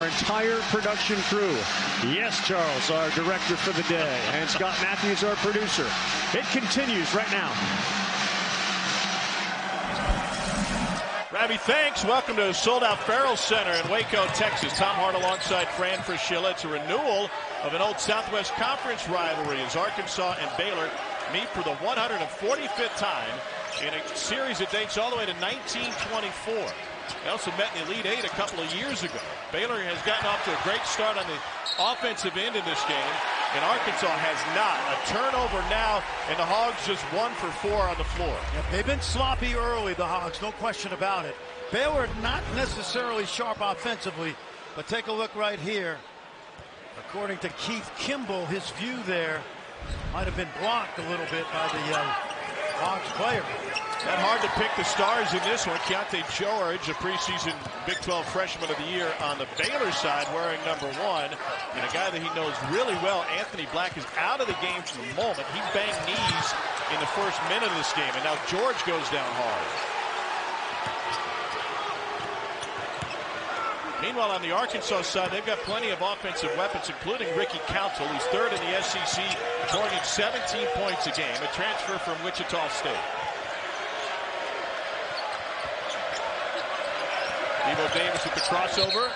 Our entire production crew. Yes, Charles, our director for the day, and Scott Matthews, our producer. It continues right now. Rabbi, thanks. Welcome to sold-out Farrell Center in Waco, Texas. Tom Hart alongside Fran Fraschilla. It's a renewal of an old Southwest Conference rivalry as Arkansas and Baylor meet for the 145th time in a series that dates all the way to 1924. They also met in the Elite Eight a couple of years ago. Baylor has gotten off to a great start on the offensive end in this game, and Arkansas has not. A turnover now, and the Hogs just 1 for 4 on the floor. Yeah, they've been sloppy early, the Hogs, no question about it. Baylor not necessarily sharp offensively, but take a look right here. According to Keith Kimball, his view there might have been blocked a little bit by the Hogs player. Not hard to pick the stars in this one. Keyonte George, a preseason Big 12 Freshman of the Year on the Baylor side, wearing number 1. And a guy that he knows really well, Anthony Black, is out of the game for the moment. He banged knees in the first minute of this game, and now George goes down hard. Meanwhile, on the Arkansas side, they've got plenty of offensive weapons, including Ricky Council, who's third in the SEC, scoring 17 points a game, a transfer from Wichita State. Evo Davis with the crossover.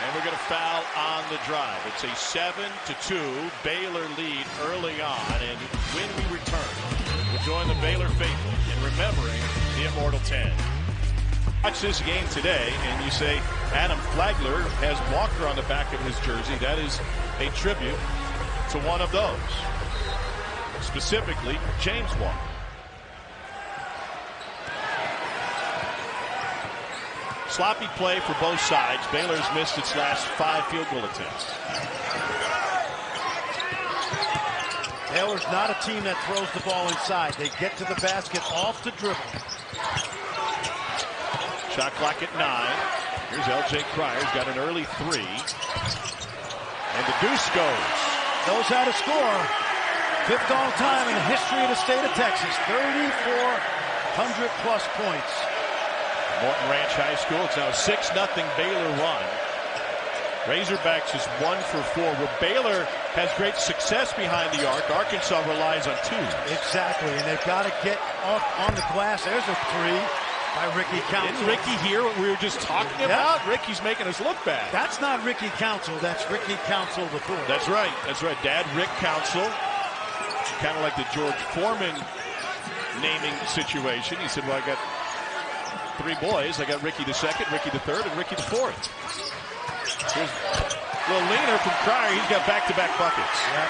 And we're going to foul on the drive. It's a 7-2 Baylor lead early on. And when we return, we'll join the Baylor faithful in remembering the Immortal 10. Watch this game today, and you say Adam Flagler has Walker on the back of his jersey. That is a tribute to one of those, specifically James Walker. Sloppy play for both sides. Baylor's missed its last 5 field goal attempts. Baylor's not a team that throws the ball inside. They get to the basket off the dribble. Shot clock at 9. Here's L.J. Crier's got an early 3. And the deuce goes. Knows how to score. 5th all time in the history of the state of Texas. 3,400+ points. Morton Ranch High School. It's now a 6-0 Baylor run. Razorbacks is 1 for 4. Where Baylor has great success behind the arc, Arkansas relies on 2. Exactly, and they've got to get off on the glass. There's a 3 by Ricky Council. Didn't Ricky hear what we were just talking about? Ricky's making us look bad. That's not Ricky Council. That's Ricky Council the fourth. That's right. That's right. Dad, Rick Council. Kind of like the George Foreman naming situation. He said, well, I got 3 boys. I got Ricky the second, Ricky the third, and Ricky the fourth. Here's a little leaner from Crier. He's got back-to-back buckets. Yep.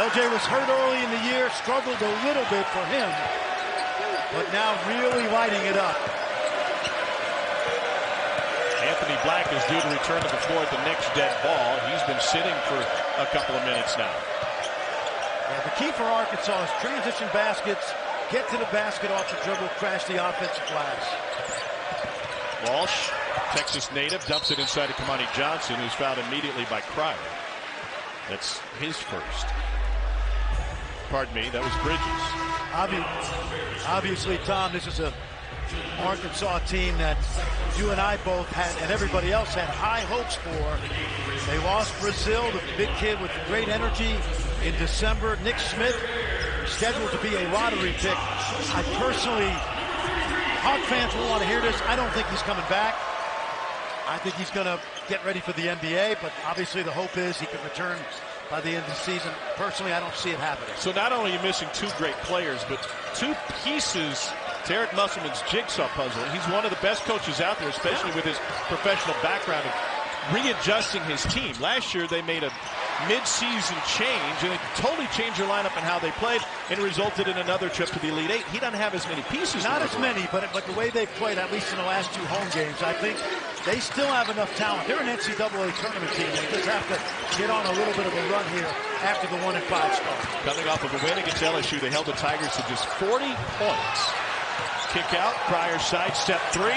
LJ was hurt early in the year, struggled a little bit for him, but now really lighting it up. Anthony Black is due to return to the floor at the next dead ball. He's been sitting for a couple of minutes now. Yeah, the key for Arkansas is transition baskets, get to the basket off the dribble, crash the offensive glass. Walsh, Texas native, dumps it inside to Keyonte Johnson, who's fouled immediately by Crier. That's his first. Pardon me, that was Bridges. Obviously, Tom, this is a Arkansas team that you and I both had, and everybody else had high hopes for. They lost Brazil, the big kid with great energy, in December. Nick Smith, scheduled to be a lottery pick. I personally, Hawk fans will want to hear this. I don't think he's coming back. I think he's going to get ready for the NBA, but obviously the hope is he can return by the end of the season. Personally, I don't see it happening. So not only are you missing 2 great players, but 2 pieces to Eric Musselman's jigsaw puzzle. He's one of the best coaches out there, especially with his professional background of readjusting his team. Last year, they made a mid-season change, and it totally changed their lineup and how they played, and resulted in another trip to the Elite Eight. He doesn't have as many pieces. Not as many, but the way they've played, at least in the last 2 home games, I think they still have enough talent. They're an NCAA tournament team. They just have to get on a little bit of a run here after the 1-5 start. Coming off of a win against LSU, they held the Tigers to just 40 points. Kick out, Crier sidestep 3.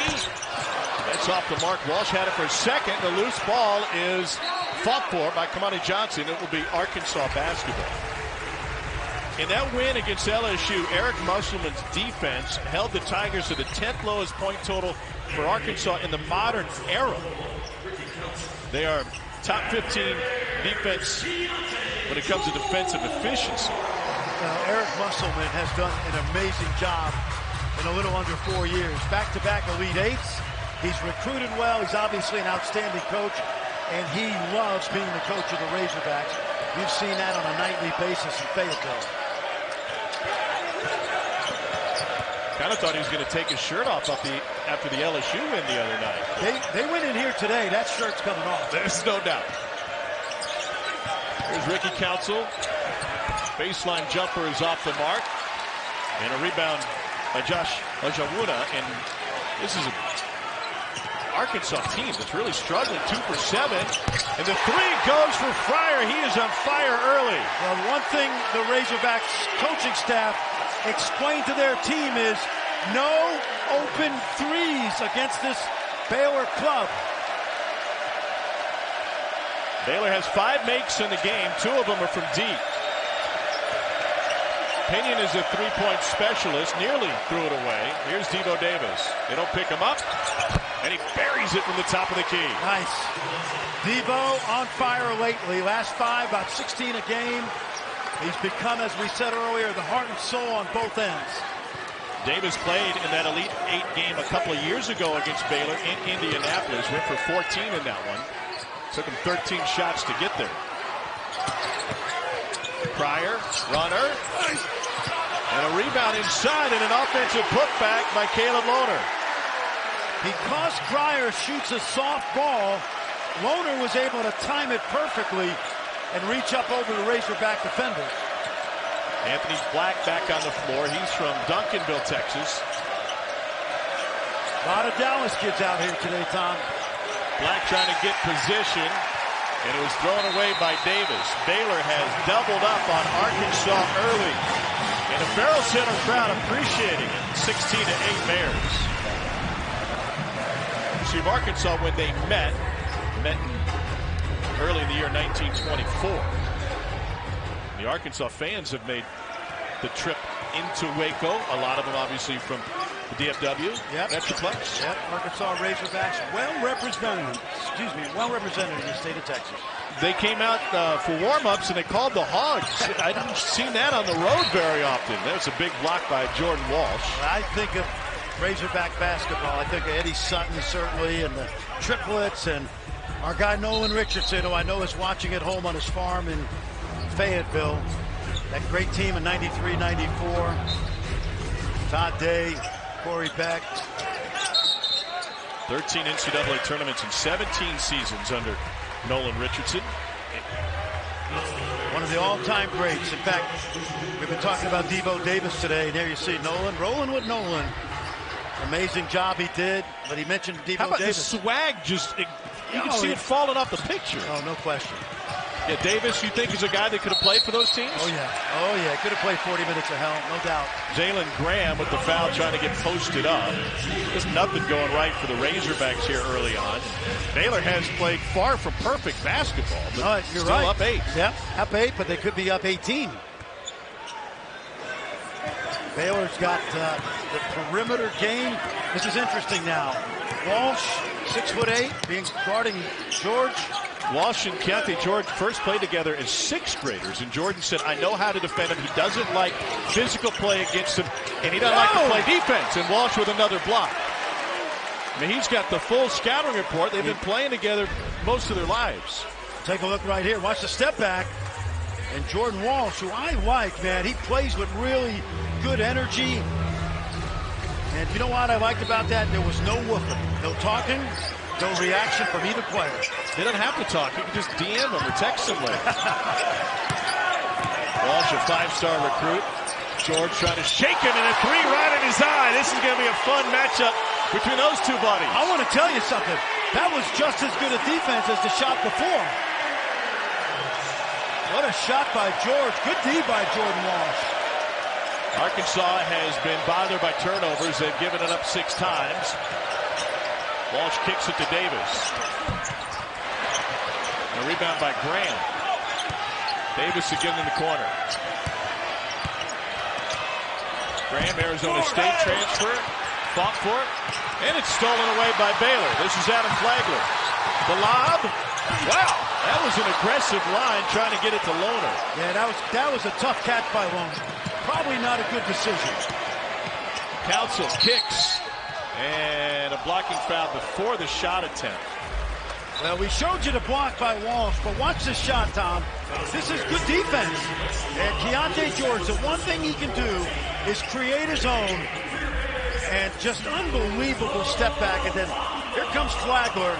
That's off the mark. Walsh had it for a second. The loose ball is fought for by Keyonte Johnson. It will be Arkansas basketball. In that win against LSU, Eric Musselman's defense held the Tigers to the 10th lowest point total for Arkansas in the modern era. They are top 15 defense when it comes to defensive efficiency. Eric Musselman has done an amazing job in a little under 4 years. Back-to-back Elite Eights. He's recruited well. He's obviously an outstanding coach, and he loves being the coach of the Razorbacks. You've seen that on a nightly basis in Fayetteville. Kind of thought he was going to take his shirt off after the LSU win the other night. They went in here today. That shirt's coming off. There's no doubt. Here's Ricky Council. Baseline jumper is off the mark. And a rebound by Josh Ojawuna. And this is an Arkansas team that's really struggling. 2 for 7. And the three goes for Fryer. He is on fire early. Well, one thing the Razorbacks coaching staff explained to their team is no open threes against this Baylor club. Baylor has 5 makes in the game. 2 of them are from deep. Pinion is a three-point specialist. Nearly threw it away. Here's Devo Davis. They don't pick him up. And he buries it from the top of the key. Nice. Devo on fire lately. Last 5, about 16 a game. He's become, as we said earlier, the heart and soul on both ends. Davis played in that Elite 8 game a couple of years ago against Baylor in Indianapolis. Went for 14 in that one. Took him 13 shots to get there. Pryor, runner. And a rebound inside and an offensive putback by Caleb Lohner. Because Pryor shoots a soft ball, Lohner was able to time it perfectly and reach up over the Razorback defender. Anthony Black back on the floor. He's from Duncanville, Texas. A lot of Dallas kids out here today, Tom. Black trying to get position, and it was thrown away by Davis. Baylor has doubled up on Arkansas early, and the Farrell Center crowd appreciating it. 16-8 Bears. See, Arkansas, when they met early in the year 1924. The Arkansas fans have made the trip into Waco. A lot of them obviously from the DFW. Yep. Metroplex. Yep. Arkansas Razorbacks well represented in the state of Texas. They came out for warm-ups and they called the Hogs. I didn't see that on the road very often. That was a big block by Jordan Walsh. I think of Razorback basketball. I think of Eddie Sutton certainly, and the triplets, and our guy Nolan Richardson, who I know is watching at home on his farm in Fayetteville. That great team in 93, 94. Todd Day, Corey Beck. 13 NCAA tournaments in 17 seasons under Nolan Richardson. One of the all-time greats. In fact, we've been talking about Devo Davis today. There you see Nolan rolling with Nolan. Amazing job he did, but he mentioned Devo Davis. How about his swag? Just, you can see it falling off the picture. Oh, no question. Yeah, Davis, you think is a guy that could have played for those teams? Oh, yeah. Oh, yeah. Could have played 40 minutes of hell, no doubt. Jalen Graham with the foul trying to get posted up. There's nothing going right for the Razorbacks here early on. Baylor has played far from perfect basketball, but you're still right. up 8. Yeah, up 8, but they could be up 18. Baylor's got the perimeter game. This is interesting now. Walsh, 6'8", guarding George. Walsh and Keyonte George first played together as 6th graders, and Jordan said, I know how to defend him. He doesn't like physical play against him, and he doesn't like to play defense. And Walsh with another block. I mean, he's got the full scouting report. They've been playing together most of their lives. Take a look right here. Watch the step back. And Jordan Walsh, who I like, man, he plays with really good energy. And you know what I liked about that? There was no whooping, no talking, no reaction from either player. They don't have to talk. You can just DM them or text them later. Walsh, a 5-star recruit. George trying to shake him, and a 3 right in his eye. This is going to be a fun matchup between those two buddies. I want to tell you something. That was just as good a defense as the shot before. What a shot by George. Good D by Jordan Walsh. Arkansas has been bothered by turnovers. They've given it up 6 times. Walsh kicks it to Davis. And a rebound by Graham. Davis again in the corner. Graham, Arizona State transfer. Fought for it. And it's stolen away by Baylor. This is Adam Flagler. The lob. Wow, that was an aggressive line trying to get it to Lohner. Yeah, that was a tough catch by Lohner. Probably not a good decision. Council kicks, and a blocking foul before the shot attempt. Well, we showed you the block by Walsh, but watch this shot, Tom. This is good defense. And Keyonte George, the one thing he can do is create his own, and just unbelievable step back. And then here comes Flagler.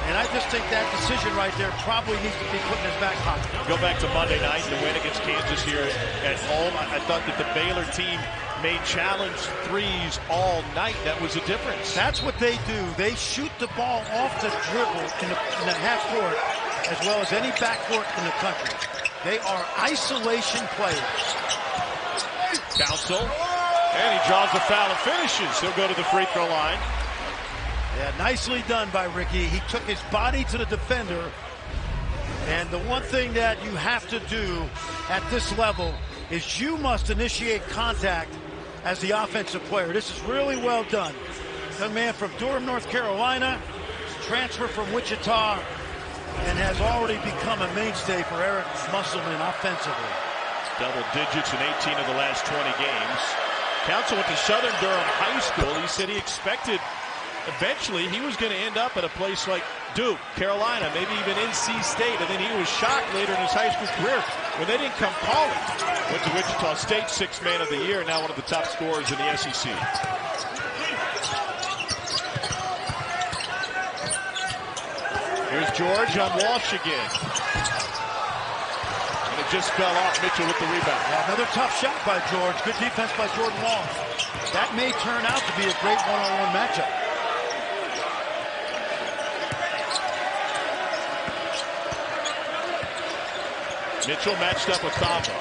And I just think that decision right there probably needs to be put in his back pocket. Go back to Monday night, the win against Kansas here at home. I thought that the Baylor team made challenge threes all night. That was a difference. That's what they do. They shoot the ball off the dribble in the half court as well as any back court in the country. They are isolation players. Council, and he draws the foul and finishes. He'll go to the free throw line. Yeah, nicely done by Ricky. He took his body to the defender. And the one thing that you have to do at this level is you must initiate contact as the offensive player. This is really well done. Young man from Durham, North Carolina, transfer from Wichita, and has already become a mainstay for Eric Musselman offensively. Double digits in 18 of the last 20 games. Council went to Southern Durham High School. He said he expected eventually he was going to end up at a place like Duke, Carolina, maybe even NC State, and then he was shocked later in his high school career when they didn't come calling. Went to Wichita State, 6th man of the year, now one of the top scorers in the SEC. Here's George on Walsh again. And it just fell off. Mitchell with the rebound. Yeah, another tough shot by George. Good defense by Jordan Walsh. That may turn out to be a great one-on-one matchup. Mitchell matched up with Thamba.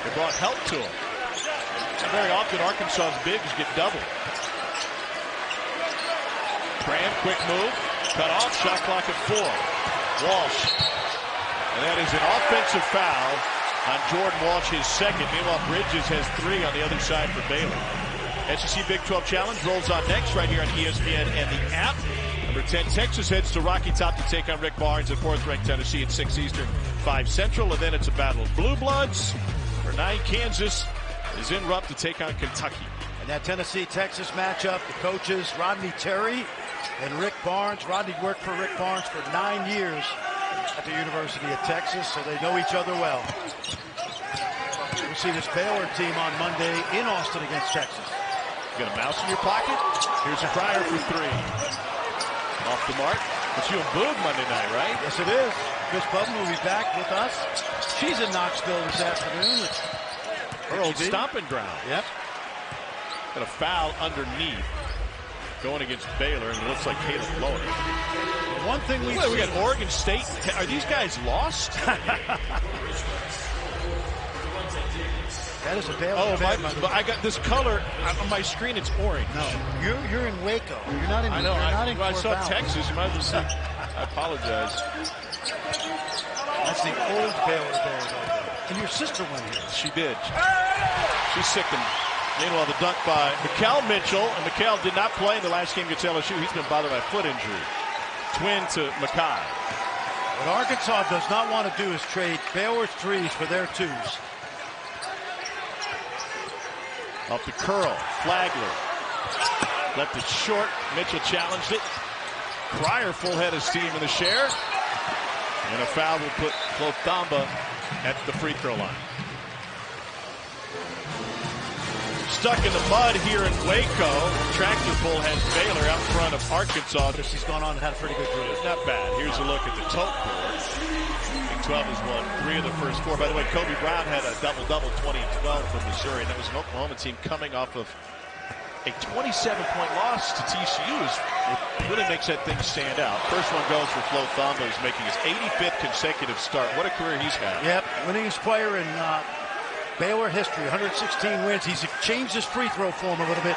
They brought help to him. And very often Arkansas's bigs get doubled. Tran, quick move. Cut off, shot clock at 4. Walsh. And that is an offensive foul on Jordan Walsh, his second. Meanwhile, Bridges has 3 on the other side for Baylor. SEC Big 12 Challenge rolls on next right here on ESPN and the app. Number 10, Texas heads to Rocky Top to take on Rick Barnes at 4th-ranked Tennessee at 6 Eastern, 5 Central. And then it's a battle of Blue Bloods. For 9, Kansas is in Rupp to take on Kentucky. And that Tennessee-Texas matchup, the coaches, Rodney Terry and Rick Barnes. Rodney worked for Rick Barnes for 9 years at the University of Texas, so they know each other well. We'll see this Baylor team on Monday in Austin against Texas. You got a mouse in your pocket? Here's a Pryor for 3. Off the mark. It's you and Boog Monday night, right? Yes, it is. Chris Button will be back with us. She's in Knoxville this afternoon. Her old stomping ground. Yep. Got a foul underneath going against Baylor, and it looks like Caleb Lohner. One thing we got Oregon State. Are these guys lost? That is a Baylor. Oh, I got this color on my screen. It's orange. No, you're in Waco. You're not in. I know. I saw Valley. Texas. You might as well see. I apologize. That's the old Baylor there. And your sister went here. She did. She's sickened. Meanwhile, the dunk by Mikal Mitchell. And Mikal did not play in the last game against LSU. He's been bothered by a foot injury. Twin to Makai. What Arkansas does not want to do is trade Baylor's 3s for their 2s. Up the curl. Flagler. Left it short. Mitchell challenged it. Pryor full head of steam in the share. And a foul will put Flo Thamba at the free throw line. Stuck in the mud here in Waco. Tractor pull has Baylor out front of Arkansas. He's gone on and had a pretty good career. Not bad. Here's a look at the tote board. Big 12 has won 3 of the first 4. By the way, Kobe Brown had a double-double 20 and 12 from Missouri. And that was an Oklahoma team coming off of a 27-point loss to TCU. It really makes that thing stand out. First one goes for Flo Thamba, who's making his 85th consecutive start. What a career he's had. Yep, winningest player in Baylor history, 116 wins. He's changed his free throw form a little bit.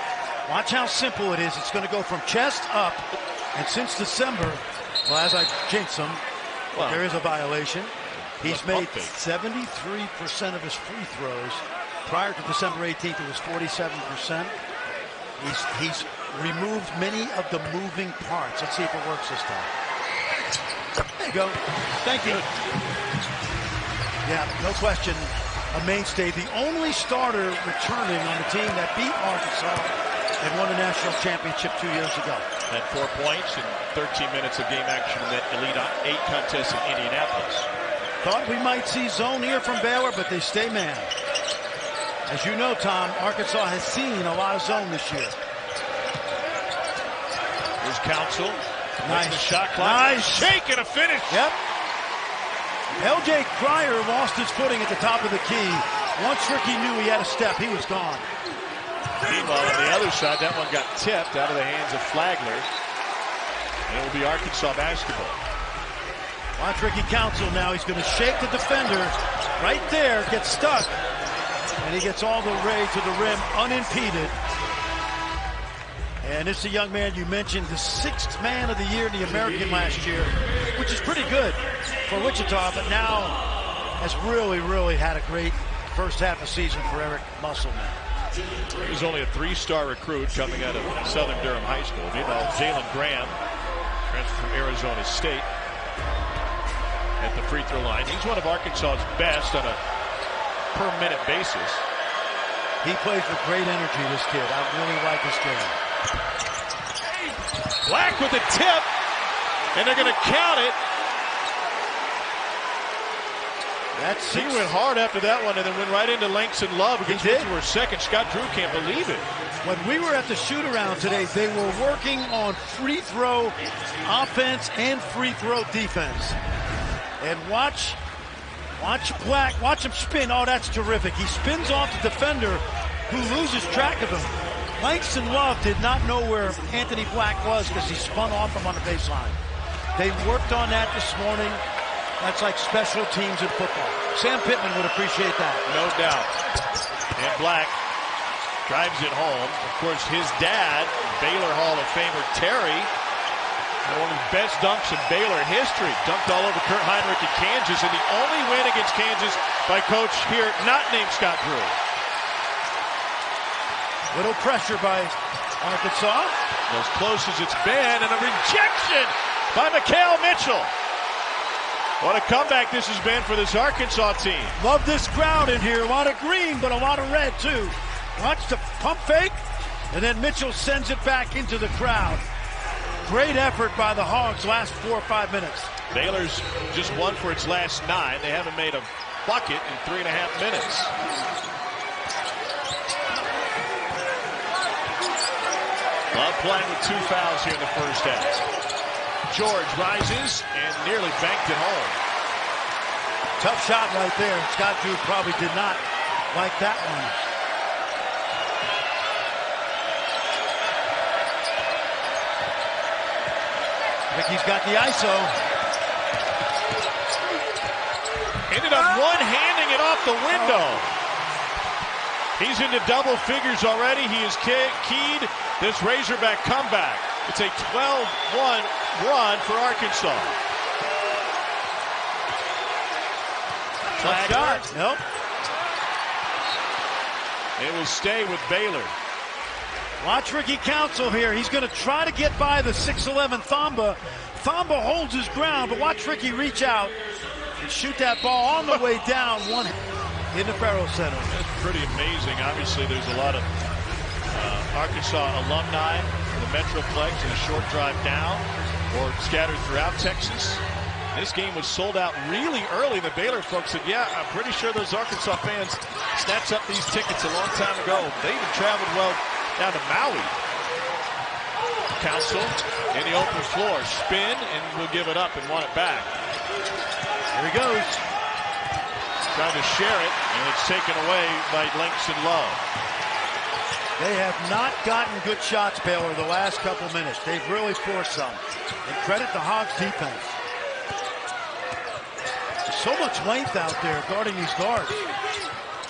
Watch how simple it is. It's going to go from chest up. And since December, well, as I jinx him, there is a violation. He's made 73% of his free throws. Prior to December 18th, it was 47%. He's removed many of the moving parts. Let's see if it works this time. you go. Thank you. Yeah, no question. A mainstay. The only starter returning on the team that beat Arkansas and won the national championship 2 years ago. Had 4 points in 13 minutes of game action in that Elite 8 contest in Indianapolis. Thought we might see zone here from Baylor, but they stay man. As you know, Tom, Arkansas has seen a lot of zone this year. Here's Council. Nice shot clock. Nice shake and a finish. Yep. L.J. Cryer lost his footing at the top of the key. Once Ricky knew he had a step, he was gone. Meanwhile, on the other side, that one got tipped out of the hands of Flagler. And it will be Arkansas basketball. Watch Ricky Council now. He's going to shake the defender right there, gets stuck. And he gets all the way to the rim unimpeded. And it's a young man you mentioned, the 6th man of the year in the American last year, which is pretty good for Wichita, but now has really had a great first half of season for Eric Musselman. He was only a 3-star recruit coming out of Southern Durham High School. Meanwhile, Jalen Graham, transferred from Arizona State, at the free throw line. He's one of Arkansas's best on a per-minute basis. He plays with great energy, this kid. I really like his game. Black with a tip, and they're going to count it. He went hard after that one and then went right into Langston Love against Wichita second. Scott Drew can't believe it. When we were at the shoot-around today, they were working on free throw offense and free throw defense. And watch Black, watch him spin. Oh, that's terrific. He spins off the defender who loses track of him. Langston Love did not know where Anthony Black was because he spun off him on the baseline. They worked on that this morning. That's like special teams in football. Sam Pittman would appreciate that. No doubt. And Black drives it home. Of course, his dad, Baylor Hall of Famer Terry, one of the best dunks in Baylor history. Dunked all over Kurt Heinrich in Kansas, and the only win against Kansas by coach here, not named Scott Drew. Little pressure by Arkansas. As close as it's been, and a rejection by Mikal Mitchell. What a comeback this has been for this Arkansas team. Love this crowd in here. A lot of green, but a lot of red, too. Watch the pump fake, and then Mitchell sends it back into the crowd. Great effort by the Hogs last 4 or 5 minutes. Baylor's just won for its last 9. They haven't made a bucket in 3.5 minutes. Love playing with 2 fouls here in the first half. George rises and nearly banked it home. Tough shot right there. Scott Drew probably did not like that one. Ricky's got the ISO. Ended up one-handing it off the window. He's into double figures already. He has keyed this Razorback comeback. It's a 12-1 run for Arkansas. Tough shot. Nope. It will stay with Baylor. Watch Ricky Council here. He's going to try to get by the 6'11 Thamba. Thamba holds his ground, but watch Ricky reach out and shoot that ball on the way down one in the Ferrell Center. That's pretty amazing. Obviously, there's a lot of Arkansas alumni in the Metroplex and a short drive down or scattered throughout Texas. This game was sold out really early. The Baylor folks said, yeah, I'm pretty sure those Arkansas fans snatched up these tickets a long time ago. They even traveled well down to Maui. Council in the open floor. Spin, and we'll give it up and want it back. Here he goes. Trying to share it, and it's taken away by Langston Love. They have not gotten good shots, Baylor, the last couple minutes. They've really forced some. And credit the Hogs defense. There's so much length out there guarding these guards.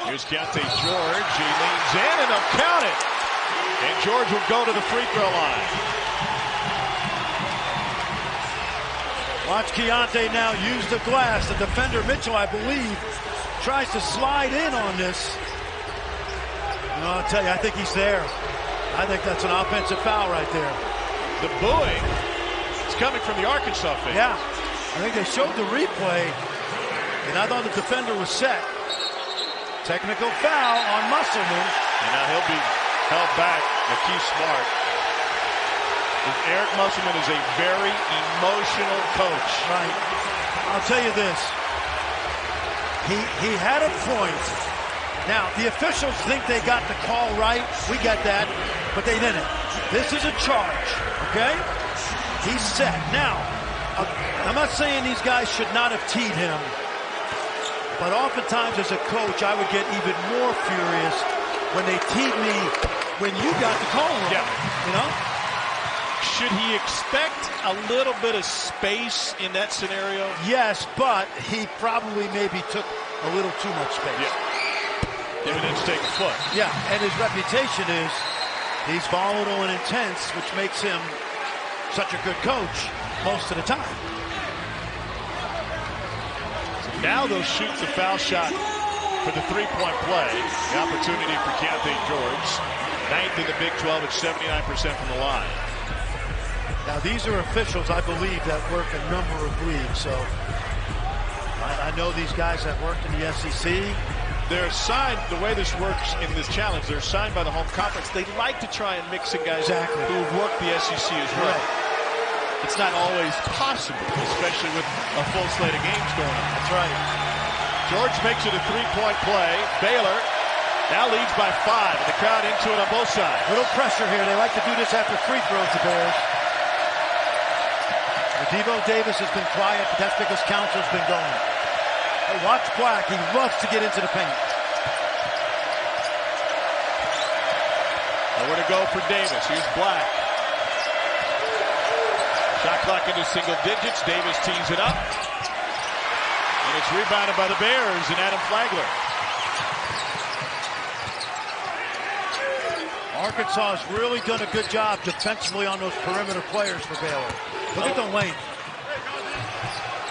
Here's Keyonte George. He leans in, and they'll count it. And George will go to the free throw line. Watch Keyonte now use the glass. The defender, Mitchell, I believe, tries to slide in on this. And I'll tell you, I think he's there. I think that's an offensive foul right there. The booing is coming from the Arkansas fans. Yeah. I think they showed the replay, and I thought the defender was set. Technical foul on Musselman. And now he'll be held back. McKee Smart. Eric Musselman is a very emotional coach. Right. I'll tell you this. He had a point. Now, the officials think they got the call right. We got that, but they didn't. This is a charge, okay? He's set. Now, I'm not saying these guys should not have teed him, but oftentimes as a coach, I would get even more furious when they teed me when you got the call wrong. Yeah. You know? Should he expect a little bit of space in that scenario? Yes, but he probably maybe took a little too much space. Yeah. Maybe didn't take a foot. Yeah, and his reputation is he's volatile and intense, which makes him such a good coach most of the time. Now they'll shoot the foul shot for the three-point play. The opportunity for Keyonte George. 9th in the Big 12 at 79% from the line. Now these are officials, I believe, that work a number of leagues. So I know these guys that worked in the SEC. They're assigned, the way this works in this challenge, they're assigned by the home conference. They like to try and mix in guys who've worked the SEC as well. Right. It's not always possible, especially with a full slate of games going on. That's right. George makes it a three-point play. Baylor now leads by 5, and the crowd into it on both sides. Little pressure here. They like to do this after free throws, the Bears. Devo Davis has been quiet, but that's because Counsel's been going. Hey, watch Black. He loves to get into the paint. Nowhere to go for Davis. Here's Black. Shot clock into single digits. Davis tees it up. And it's rebounded by the Bears and Adam Flagler. Arkansas has really done a good job defensively on those perimeter players for Baylor. Look at the length.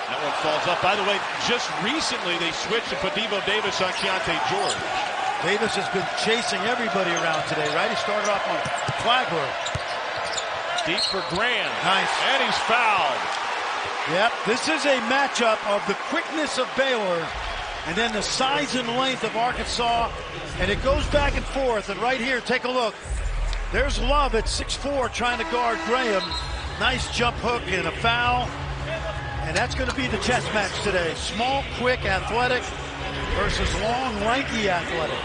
That one falls up. By the way, just recently they switched to put Devo Davis on Keyonte George. Davis has been chasing everybody around today, right? He started off on Flagler. Deep for Graham. Nice. And he's fouled. Yep, this is a matchup of the quickness of Baylor and then the size and length of Arkansas. And it goes back and forth. And right here, take a look. There's Love at 6'4", trying to guard Graham. Nice jump hook and a foul. And that's going to be the chess match today. Small, quick, athletic versus long, lanky, athletic.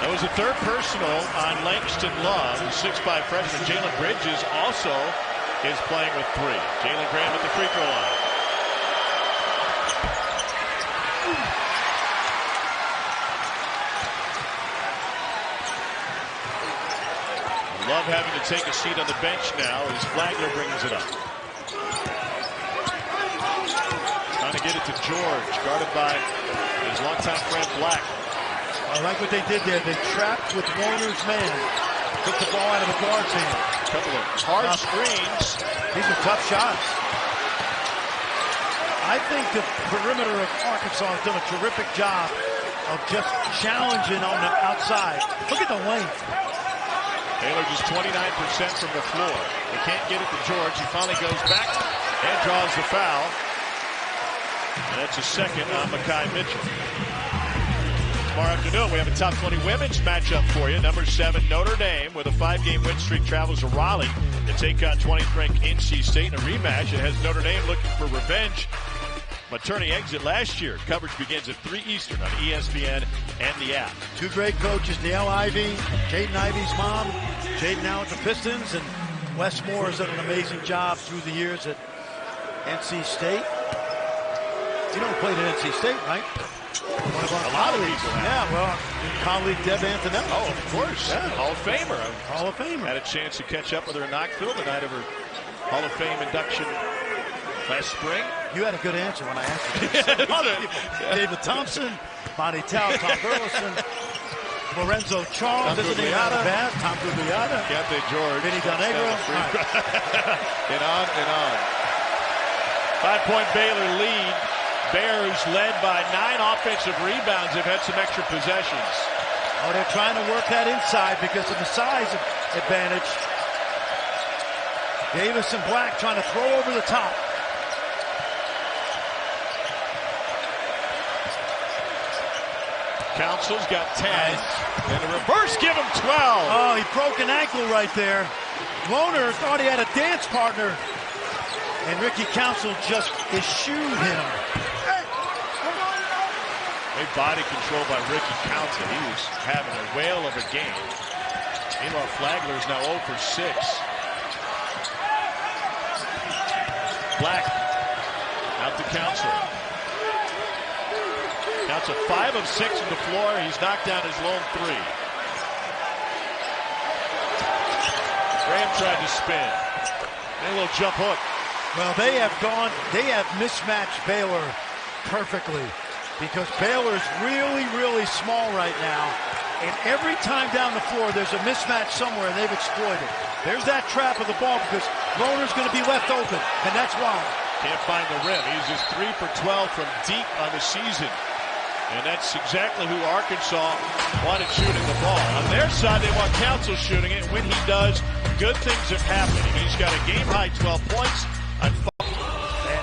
That was a third personal on Langston Love, the 6'5" freshman. Jalen Bridges also is playing with 3. Jalen Graham at the free throw line. Love having to take a seat on the bench now as Flagler brings it up. Trying to get it to George, guarded by his longtime friend Black. I like what they did there. They trapped with Warner's man. Took the ball out of the guard's hand. A couple of hard screens. These are tough shots. I think the perimeter of Arkansas has done a terrific job of just challenging on the outside. Look at the length. Baylor just 29% from the floor. They can't get it to George. He finally goes back and draws the foul. And that's a second on Makai Mitchell. Tomorrow afternoon, we have a top 20 women's matchup for you. Number 7, Notre Dame, with a 5-game win streak, travels to Raleigh to take on 20th ranked NC State in a rematch. It has Notre Dame looking for revenge. Maternity exit last year. Coverage begins at 3 Eastern on ESPN and the app. 2 great coaches, Neil Ivey, Jaden Ivey's mom. Jaden now at the Pistons, and Wes Moore has done an amazing job through the years at NC State. You know who played at NC State, right? One of our a lot of people have. Yeah, well, colleague Deb Antonelli. Oh, of course. Yeah. Hall of Famer. Hall of Famer. Had a chance to catch up with her in Knoxville the night of her Hall of Fame induction last spring. You had a good answer when I asked you. David Thompson, Monty Tao, Tom Burleson, Lorenzo Charles, isn't he out of that? Tom Gugliotta. Keyonte George. Vinny Donegro. And on and on. 5-point Baylor lead. Bears led by 9 offensive rebounds. They've had some extra possessions. Oh, they're trying to work that inside because of the size advantage. Davis and Black trying to throw over the top. Council's got 10. And the reverse give him 12. Oh, he broke an ankle right there. Lohner thought he had a dance partner. And Ricky Council just eschewed him. Great body control by Ricky Council. He was having a whale of a game. Meanwhile, Flagler is now 0 for 6. Black out to Council. Council 5 of 6 on the floor. He's knocked down his lone 3. Graham tried to spin. And a little jump hook. Well, they have mismatched Baylor perfectly because Baylor's really, really small right now. And every time down the floor, there's a mismatch somewhere, and they've exploited. There's that trap of the ball because Lohner's going to be left open, and that's why. Can't find the rim. He's just 3 for 12 from deep on the season. And that's exactly who Arkansas wanted shooting the ball. On their side, they want Council shooting it. And when he does, good things have happened. He's got a game-high 12 points. And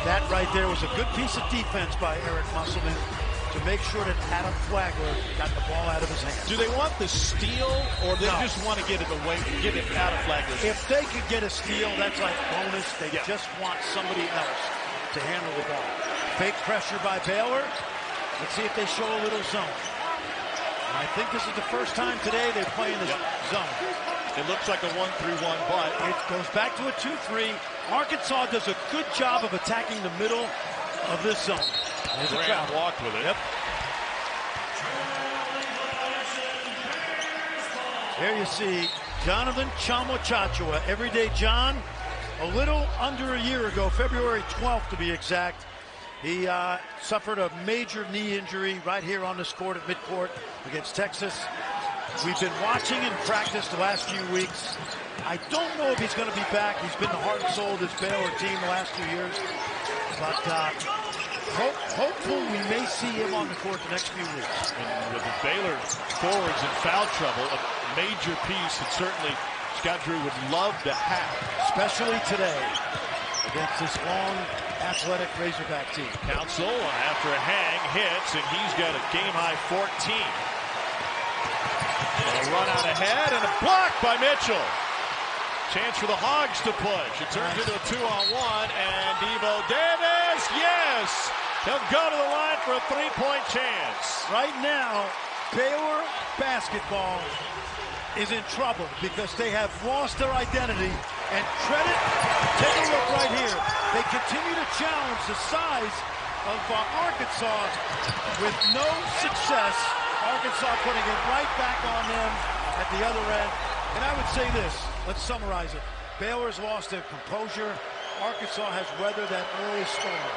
that right there was a good piece of defense by Eric Musselman to make sure that Adam Flagler got the ball out of his hands. Do they want the steal, or they just want to get it away, get it out of Flagler? If they could get a steal, that's like bonus. They just want somebody else to handle the ball. Fake pressure by Baylor. Let's see if they show a little zone. And I think this is the first time today they're playing this zone. It looks like a 1-3-1, but it goes back to a 2-3. Arkansas does a good job of attacking the middle of this zone. There's a Graham walked with it. Yep. There you see Jonathan Chama-Chachua, Everyday John, a little under a year ago, February 12th to be exact. He suffered a major knee injury right here on this court at midcourt against Texas. We've been watching him practice the last few weeks. I don't know if he's going to be back. He's been the heart and soul of this Baylor team the last 2 years. But hopeful we may see him on the court the next few weeks. And with the Baylor forwards in foul trouble, a major piece that certainly Scott Drew would love to have. Especially today against this long, athletic Razorback team. Council, after a hang, hits, and he's got a game-high 14. A run out ahead, and a block by Mitchell. Chance for the Hogs to push. It turns into a 2-on-1, and Devo Davis, yes! He'll go to the line for a 3-point chance. Right now, Baylor basketball is in trouble because they have lost their identity. And credit, take a look right here. They continue to challenge the size of Arkansas with no success. Arkansas putting it right back on them at the other end. And I would say this, let's summarize it. Baylor's lost their composure. Arkansas has weathered that early storm.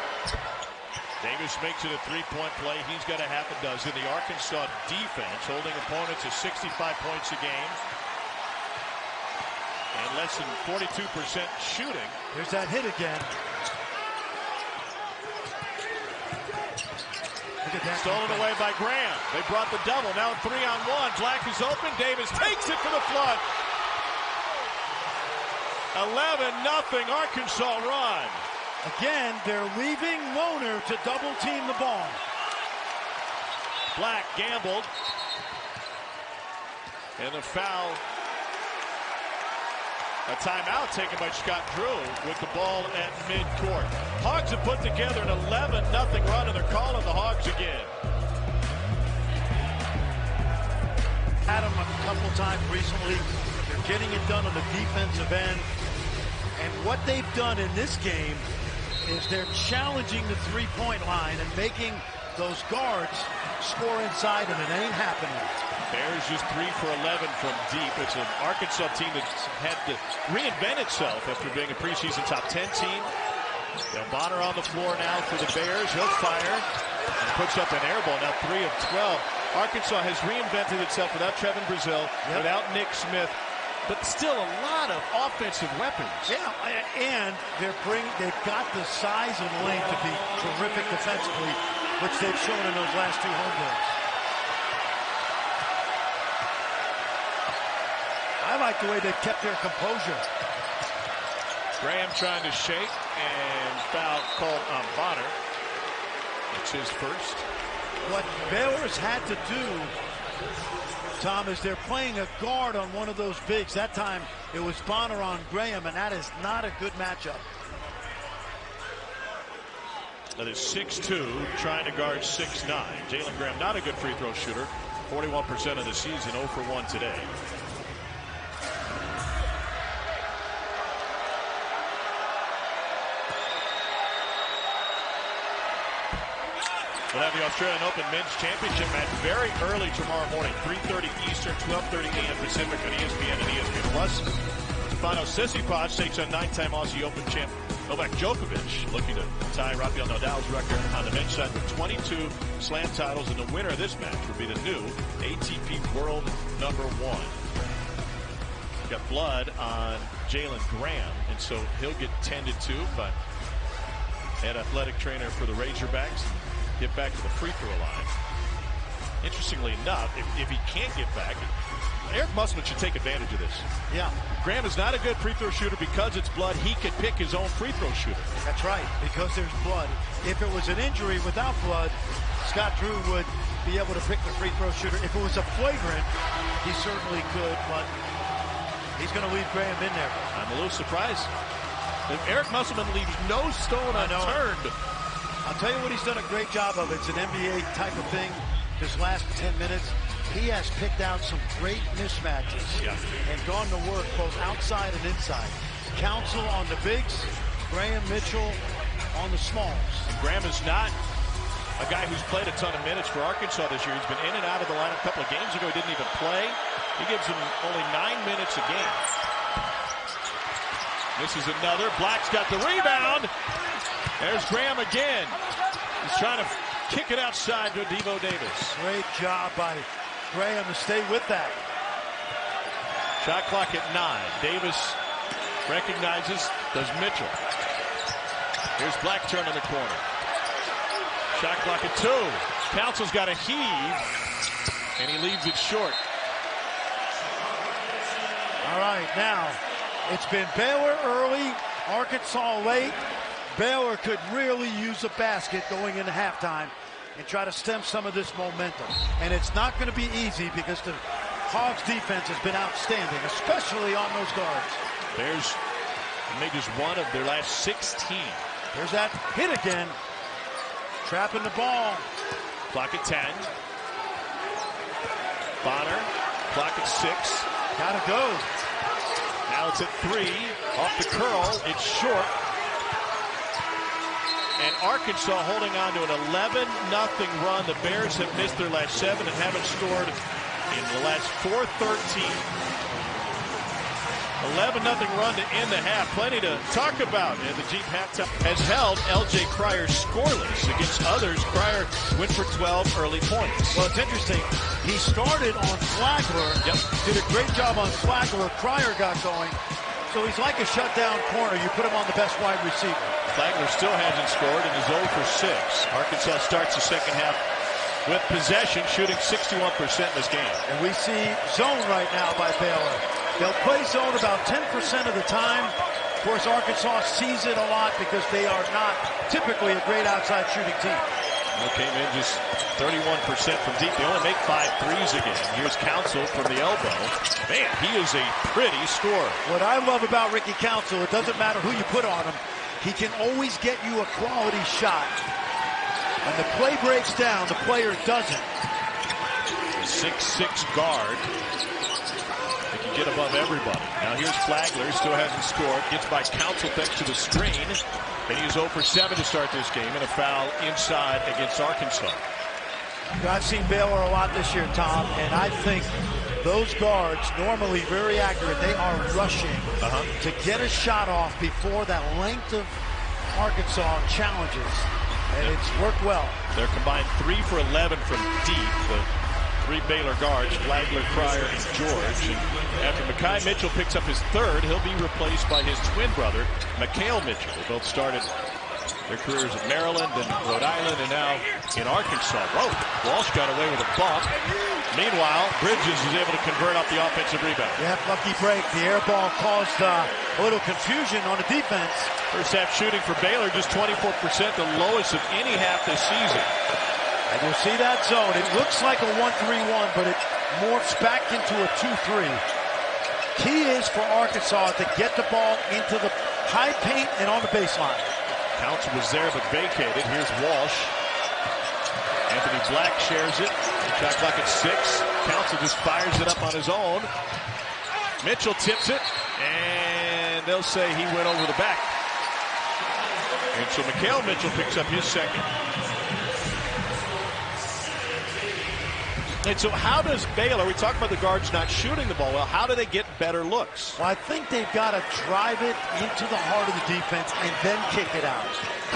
Davis makes it a 3-point play. He's got a half a dozen. The Arkansas defense holding opponents to 65 points a game. And less than 42% shooting. There's that hit again. Look at that. Stolen away by Graham. They brought the double. Now 3-on-1. Black is open. Davis takes it for the flood. 11-0 Arkansas run. Again, they're leaving Lohner to double team the ball. Black gambled. And a foul. A timeout taken by Scott Drew with the ball at midcourt. Hogs have put together an 11-0 run, and they're calling the Hogs again. Had them a couple times recently. They're getting it done on the defensive end. And what they've done in this game is they're challenging the three-point line and making those guards score inside, and it ain't happening. Bears just 3 for 11 from deep. It's an Arkansas team that's had to reinvent itself after being a preseason top 10 team. Bonner on the floor now for the Bears. He'll fire and puts up an air ball. Now 3 of 12. Arkansas has reinvented itself without Trevin Brazil, without Nick Smith, but still a lot of offensive weapons. Yeah, and they've got the size and length to be terrific defensively, which they've shown in those last 2 home games. I like the way they've kept their composure. Graham trying to shake, and foul called on Bonner. It's his first. What Baylor's had to do, Tom, is they're playing a guard on one of those bigs. That time it was Bonner on Graham, and that is not a good matchup. That is 6'2", trying to guard 6'9". Jalen Graham, not a good free throw shooter. 41% of the season, 0 for 1 today. We'll have the Australian Open Men's Championship match very early tomorrow morning, 3:30 Eastern, 12:30 a.m. Pacific on ESPN and ESPN Plus. Stefanos Tsitsipas takes on 9-time Aussie Open champ Novak Djokovic, looking to tie Rafael Nadal's record on the men's side with 22 slam titles, and the winner of this match will be the new ATP World #1. Got blood on Jalen Graham, and so he'll get tended to by head athletic trainer for the Razorbacks. Get back to the free throw line. Interestingly enough, if he can't get back, Eric Musselman should take advantage of this. Yeah. Graham is not a good free throw shooter. Because it's blood, he could pick his own free throw shooter. That's right, because there's blood. If it was an injury without blood, Scott Drew would be able to pick the free throw shooter. If it was a flagrant, he certainly could, but he's going to leave Graham in there. I'm a little surprised. If Eric Musselman leaves no stone unturned. I'll tell you what he's done a great job of. It's an NBA type of thing. This last 10 minutes, he has picked out some great mismatches and gone to work both outside and inside. Counsell on the bigs, Graham Mitchell on the smalls. And Graham is not a guy who's played a ton of minutes for Arkansas this year. He's been in and out of the lineup. A couple of games ago, he didn't even play. He gives him only 9 minutes a game. This is another. Black's got the rebound. There's Graham again. He's trying to kick it outside to Devo Davis. Great job by Graham to stay with that. Shot clock at 9. Davis recognizes, does Mitchell. Here's Black turn in the corner. Shot clock at 2. Counsell's got a heave, and he leaves it short. All right, now it's been Baylor early, Arkansas late. Baylor could really use a basket going into halftime and try to stem some of this momentum. And it's not going to be easy because the Hogs defense has been outstanding, especially on those guards. Bears made just one of their last 16. There's that hit again. Trapping the ball. Clock at 10. Bonner, clock at 6. Gotta go. Now it's at 3. Off the curl, it's short. And Arkansas holding on to an 11-0 run. The Bears have missed their last 7 and haven't scored in the last 4:13. 11-0 run to end the half. Plenty to talk about. And the Jeep halftime has held L.J. Cryer scoreless. Against others, Cryer went for 12 early points. Well, it's interesting. He started on Flagler. Did a great job on Flagler. Cryer got going. So he's like a shutdown corner. You put him on the best wide receiver. Flagler still hasn't scored and is 0 for 6. Arkansas starts the second half with possession, shooting 61% in this game. And we see zone right now by Baylor. They'll play zone about 10% of the time. Of course, Arkansas sees it a lot because they are not typically a great outside shooting team. They came in just 31% from deep. They only make 5 threes again. Here's Counsell from the elbow. Man, he is a pretty scorer. What I love about Ricky Counsell, it doesn't matter who you put on him. He can always get you a quality shot. When the play breaks down, the player doesn't. 6'6" guard. They can get above everybody. Now here's Flagler, still hasn't scored. Gets by Counsell thanks to the screen. And he's 0 for 7 to start this game, and a foul inside against Arkansas. I've seen Baylor a lot this year, Tom, and I think those guards, normally very accurate, they are rushing to get a shot off before that length of Arkansas challenges, and it's worked well. They're combined 3 for 11 from deep. The 3 Baylor guards, Flagler, Cryer, and George. And after Mekhi Mitchell picks up his 3rd, he'll be replaced by his twin brother, Mikal Mitchell. They both started their careers at Maryland and Rhode Island and now in Arkansas. Whoa, Walsh got away with a bump. Meanwhile, Bridges is able to convert off the offensive rebound. Yeah, lucky break. The air ball caused a little confusion on the defense. First half shooting for Baylor, just 24%, the lowest of any half this season. And you'll see that zone. It looks like a 1-3-1, but it morphs back into a 2-3. Key is for Arkansas to get the ball into the high paint and on the baseline. Counts was there but vacated. Here's Walsh. Anthony Black shares it. Shot clock at 6. Counsell just fires it up on his own. Mitchell tips it, and they'll say he went over the back. And so Mikal Mitchell picks up his second. And so how does Baylor, we talk about the guards not shooting the ball well, how do they get better looks? Well, I think they've got to drive it into the heart of the defense and then kick it out.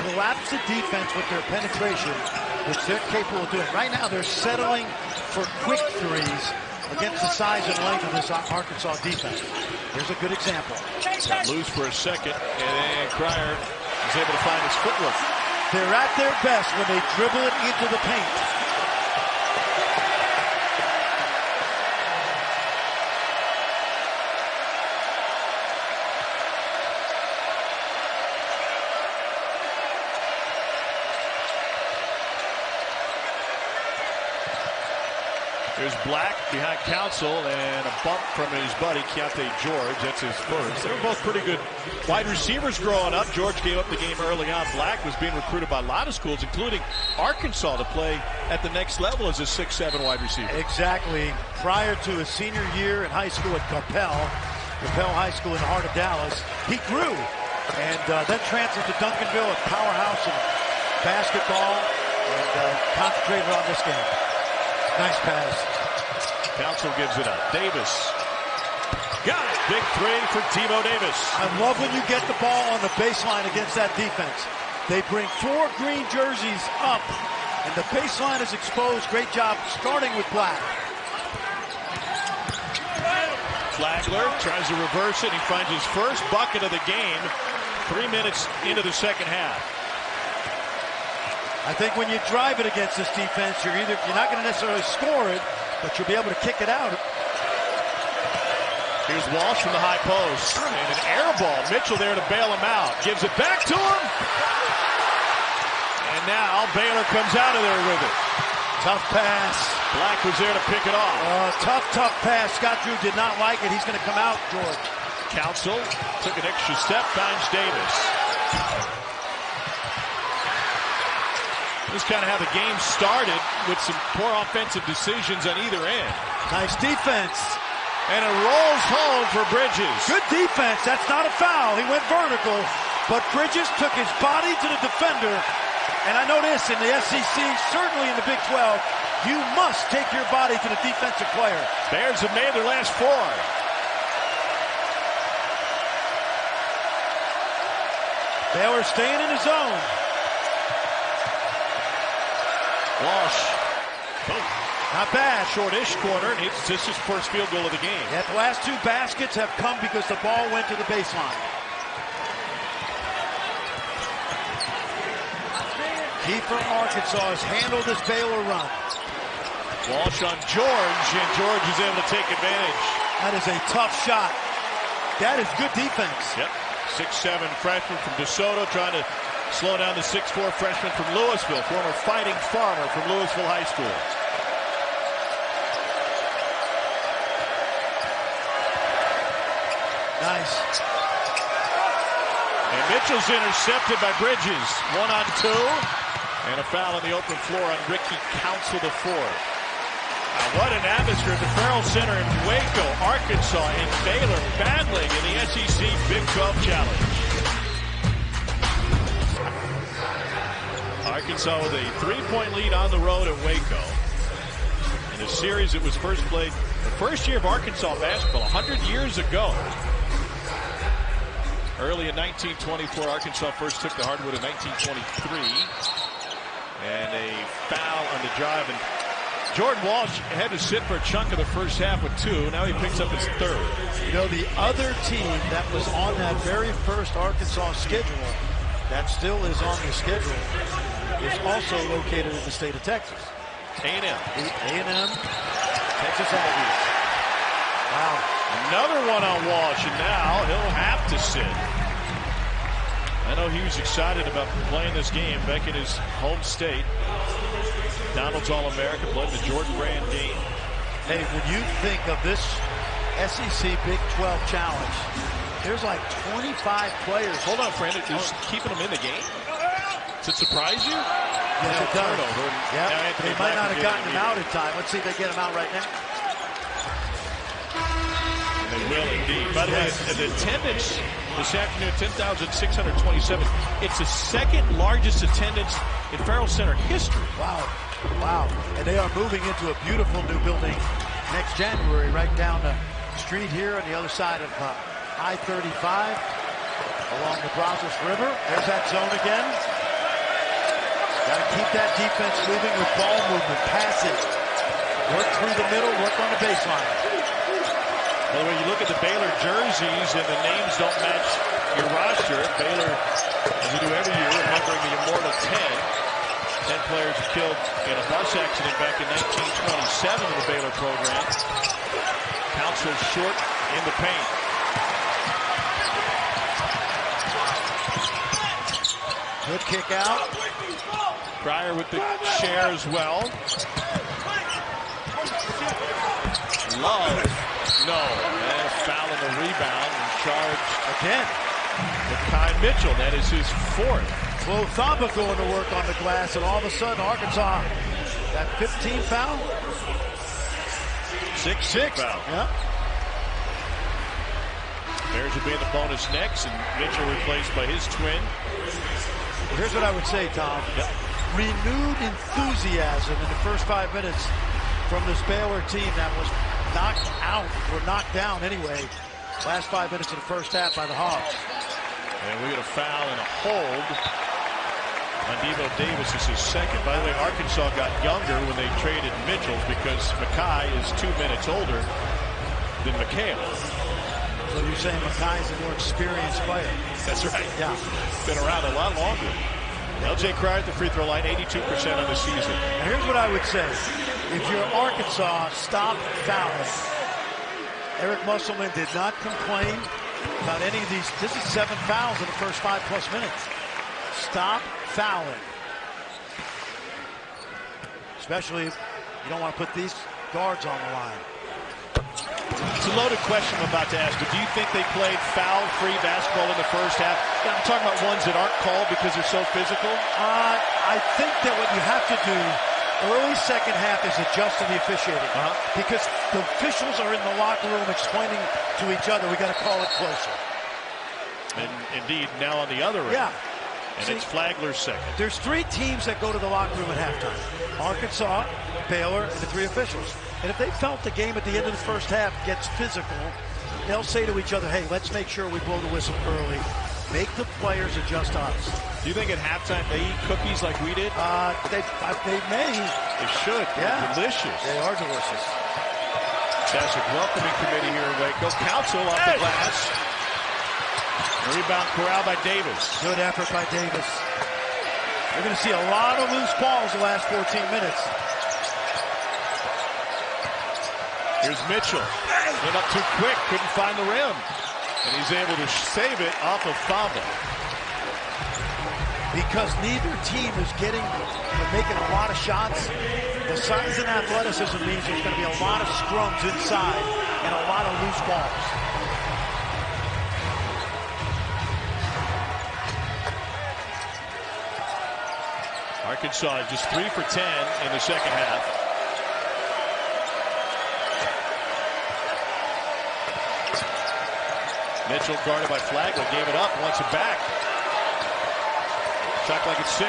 Collapse the defense with their penetration, which they're capable of doing. Right now they're settling for quick threes against the size and length of this Arkansas defense. Here's a good example. Got loose for a second, and then Cryer is able to find his footwork. They're at their best when they dribble it into the paint. There's Black behind Counsell and a bump from his buddy Keyonte George. That's his first. They were both pretty good wide receivers growing up. George gave up the game early on. Black was being recruited by a lot of schools, including Arkansas, to play at the next level as a 6'7" wide receiver. Exactly. Prior to his senior year in high school at Capel High School in the heart of Dallas, he grew. And then transferred to Duncanville, a powerhouse in basketball, and concentrated on this game. Nice pass. Counsell gives it up. Davis. Got it. Big three for Tebow Davis. I love when you get the ball on the baseline against that defense. They bring 4 green jerseys up, and the baseline is exposed. Great job starting with Black. Flagler tries to reverse it. He finds his first bucket of the game 3 minutes into the second half. I think when you drive it against this defense, you're not going to necessarily score it, but you'll be able to kick it out. Here's Walsh from the high post. And an air ball. Mitchell there to bail him out. Gives it back to him. And now Baylor comes out of there with it. Tough pass. Black was there to pick it off. Tough pass. Scott Drew did not like it. He's going to come out, George. Counsell took an extra step, finds Davis. This is kind of how the game started, with some poor offensive decisions on either end. Nice defense. And it rolls home for Bridges. Good defense. That's not a foul. He went vertical, but Bridges took his body to the defender. And I know this in the SEC, certainly in the Big 12, you must take your body to the defensive player. Bears have made their last 4. Baylor staying in his zone. Walsh. Not bad. Short-ish corner, and it's just his first field goal of the game. Yeah, the last 2 baskets have come because the ball went to the baseline. Key for Arkansas has handled this Baylor run. Walsh on George, and George is able to take advantage. That is a tough shot. That is good defense. Yep. 6'7" freshman from DeSoto trying to slow down the 6'4" freshman from Louisville, former Fighting Farmer from Louisville High School. Nice. And Mitchell's intercepted by Bridges. 1-on-2. And a foul on the open floor on Ricky Counsell IV. Now what an atmosphere at the Farrell Center in Waco, Arkansas, and Baylor battling in the SEC Big 12 Challenge. Arkansas with a 3-point lead on the road at Waco. In a series that was first played the first year of Arkansas basketball 100 years ago. Early in 1924, Arkansas first took the hardwood in 1923. And a foul on the drive. And Jordan Walsh had to sit for a chunk of the first half with 2. Now he picks up his 3rd. You know, the other team that was on that very first Arkansas schedule, that still is on the schedule, is also located in the state of Texas. A&M. A&M, Texas Aggies. Wow. Another one on Walsh, and now he'll have to sit. I know he was excited about playing this game back in his home state. Donald's All-America, played the Jordan Brand game. Hey, when you think of this SEC Big 12 Challenge, there's like 25 players. Hold on, Brandon. Who's keeping them in the game? Does it surprise you? Yes, it does. Turnover. Yeah, they might not have gotten him out in time. Let's see if they get him out right now. They will indeed. By the way, the attendance this afternoon, 10,627. It's the second largest attendance in Farrell Center history. Wow. Wow. And they are moving into a beautiful new building next January right down the street here on the other side of I-35 along the Brazos River. There's that zone again. Got to keep that defense moving with ball movement, passing. Work through the middle, work on the baseline. By the way, you look at the Baylor jerseys and the names don't match your roster. Baylor, as you do every year, remembering the immortal 10 players killed in a bus accident back in 1927 in the Baylor program. Counsel short in the paint. Good kick out. Pryor with the share as well. Love. No. And a foul in the rebound and charge Again. with Kai Mitchell. That is his fourth. Flo Thamba going to work on the glass, and all of a sudden Arkansas got 15 foul. Six foul. Yeah. Bears will be in the bonus next, and Mitchell replaced by his twin. Here's what I would say, Tom. Yep. Renewed enthusiasm in the first 5 minutes from this Baylor team that was knocked out, or knocked down anyway, last 5 minutes of the first half by the Hawks. And we get a foul and a hold on Devo Davis. This is second. By the way, Arkansas got younger when they traded Mitchell because Mackay is 2 minutes older than McHale. So you're saying Mackay's a more experienced player? That's right. Yeah. Been around a lot longer. L.J. Cryer at the free throw line, 82% on the season. Now here's what I would say. If you're Arkansas, stop fouling. Eric Musselman did not complain about any of these. This is 7 fouls in the first 5+ minutes. Stop fouling. Especially if you don't want to put these guards on the line. It's a loaded question I'm about to ask, but do you think they played foul-free basketball in the first half? I'm talking about ones that aren't called because they're so physical. I think that what you have to do early second half is adjust to the officiating. Because the officials are in the locker room explaining to each other, we got to call it closer. And indeed, now on the other end. Yeah. And See, it's Flagler's second. There's 3 teams that go to the locker room at halftime. Arkansas, Baylor, and the 3 officials. And if they felt the game at the end of the first half gets physical, they'll say to each other, hey, let's make sure we blow the whistle early. Make the players adjust to us. Do you think at halftime they eat cookies like we did? They may. They should. Yeah. They're delicious. They are delicious. Fantastic welcoming committee here in Waco. Counsel off the glass. Rebound corral by Davis. Good effort by Davis. You're going to see a lot of loose balls the last 14 minutes. Here's Mitchell. Went up too quick, couldn't find the rim. And he's able to save it off of Thamba. Because neither team is making a lot of shots, the size and athleticism means there's going to be a lot of scrums inside and a lot of loose balls. Arkansas just 3 for 10 in the second half. Mitchell guarded by Flagler, gave it up, wants it back. Shot like it's 6.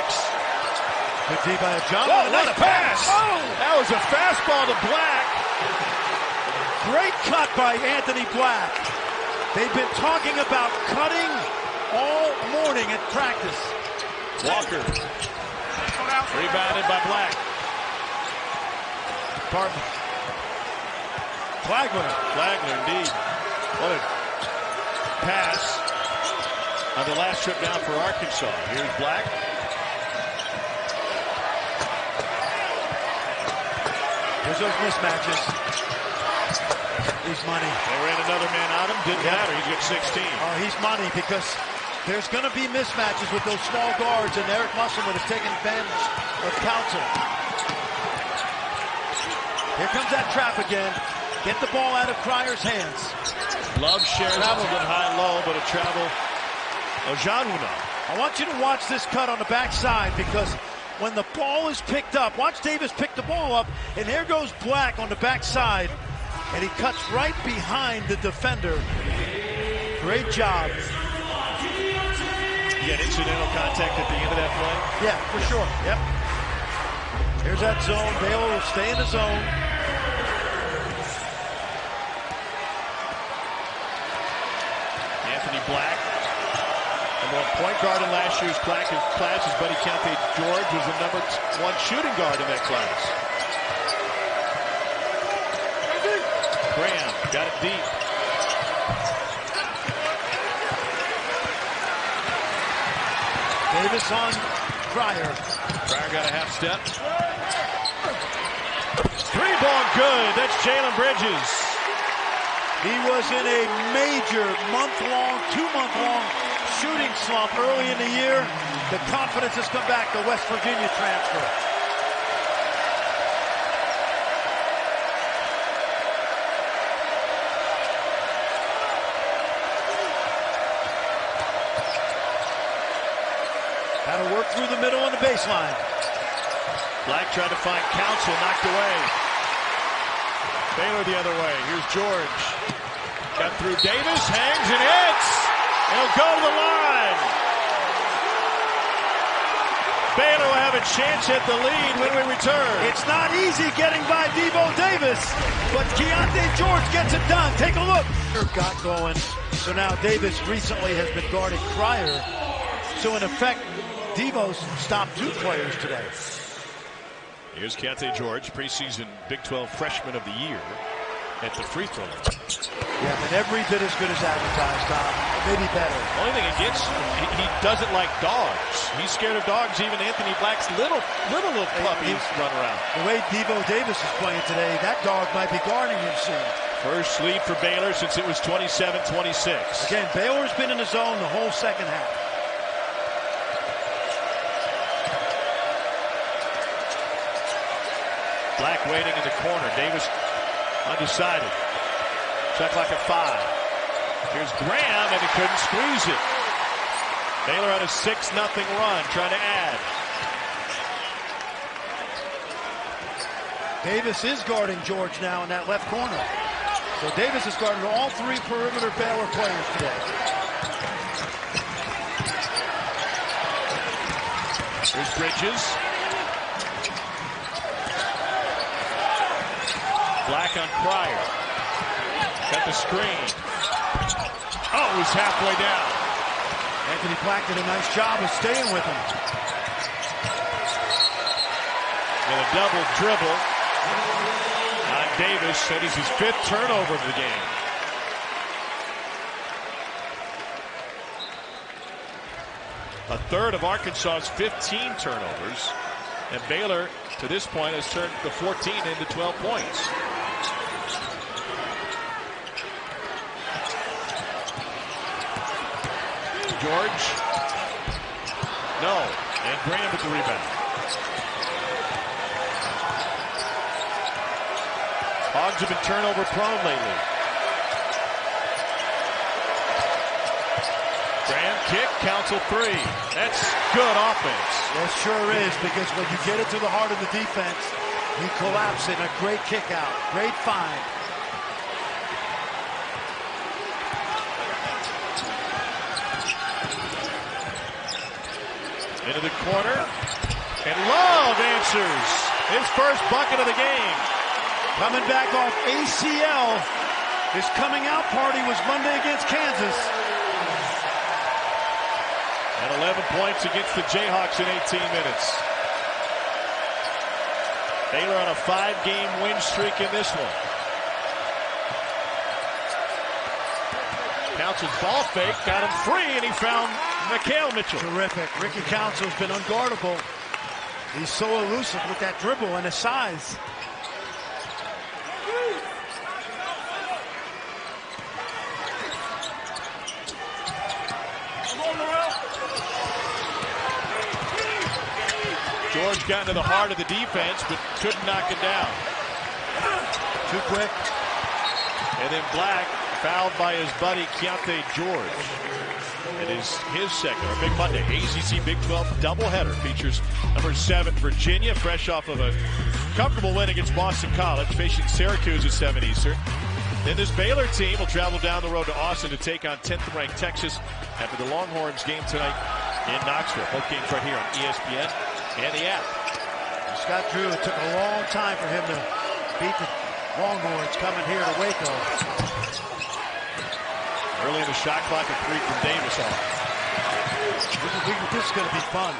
Good D by a jump. Oh, what a pass! Oh! That was a fastball to Black. Great cut by Anthony Black. They've been talking about cutting all morning at practice. Walker. Rebounded by Black. Pardon. Flagler. Flagler, indeed. What a pass on the last trip down for Arkansas. Here's Black. There's those mismatches. He's money. They ran another man on him. Didn't matter. He's got 16. Oh, he's money because There's going to be mismatches with those small guards, and Eric Musselman has taken advantage of Council. Here comes that trap again. Get the ball out of Cryer's hands. Love shares it high-low, but a travel. Ojanwuna. I want you to watch this cut on the backside, because when the ball is picked up, watch Davis pick the ball up, and there goes Black on the backside, and he cuts right behind the defender. Great job. You had incidental contact at the end of that play? Yeah, for sure. Yep. Here's that zone. Baylor will stay in the zone. Anthony Black. Number 1 point guard in last year's class. His buddy Keyonte George was the number 1 shooting guard in that class. Graham got it deep. Davis on Cryer. Cryer got a half step. 3-ball good. That's Jalen Bridges. He was in a major two-month-long shooting slump early in the year. The confidence has come back. The West Virginia transfer. Got to work through the middle and the baseline. Black tried to find Council, knocked away. Baylor the other way. Here's George. Got through Davis, hangs and hits. He'll go to the line. Baylor will have a chance at the lead when we return. It's not easy getting by Devo Davis, but Keyonte George gets it done. Take a look. Got going. So now Davis recently has been guarding Cryer. So in effect, Devo's stopped 2 players today. Here's Keyonte George, preseason Big 12 Freshman of the Year at the free throw line. Yeah, but every bit as good as advertised, Tom. Maybe better. Only thing against him, he doesn't like dogs. He's scared of dogs. Even Anthony Black's little puppies run around. The way Devo Davis is playing today, that dog might be guarding him soon. First lead for Baylor since it was 27-26. Again, Baylor's been in the zone the whole second half. Black waiting in the corner. Davis undecided. Shot clock at 5. Here's Graham, and he couldn't squeeze it. Baylor on a 6-0 run, trying to add. Davis is guarding George now in that left corner. So Davis is guarding all 3 perimeter Baylor players today. Here's Bridges. Black on Cryer. Got the screen. Oh, he's halfway down. Anthony Black did a nice job of staying with him. With a double dribble on Davis. That is his 5th turnover of the game. A third of Arkansas's 15 turnovers. And Baylor, to this point, has turned the 14 into 12 points. George. No. And Graham with the rebound. Hogs have been turnover prone lately. Graham kick, Council 3. That's good offense. That sure is, because when you get it to the heart of the defense, you collapse in a great kick out. Great find. Into the corner, and Love answers his first bucket of the game. Coming back off ACL. His coming out party was Monday against Kansas. And 11 points against the Jayhawks in 18 minutes. Baylor on a 5-game win streak in this one. Council's ball fake got him free, and he found Mikal Mitchell. Terrific. Ricky Council's been unguardable. He's so elusive with that dribble and his size. George got into the heart of the defense, but couldn't knock it down. Too quick. And then Black fouled by his buddy Keyonte George. It is his second, or Big Monday, ACC Big 12 doubleheader. Features number 7 Virginia, fresh off of a comfortable win against Boston College, facing Syracuse at 7 Eastern. Then this Baylor team will travel down the road to Austin to take on 10th-ranked Texas after the Longhorns game tonight in Knoxville. Both games right here on ESPN and the app. Scott Drew, it took a long time for him to beat the Longhorns coming here to Waco. Early in the shot clock, a 3 from Davis off. This is going to be fun.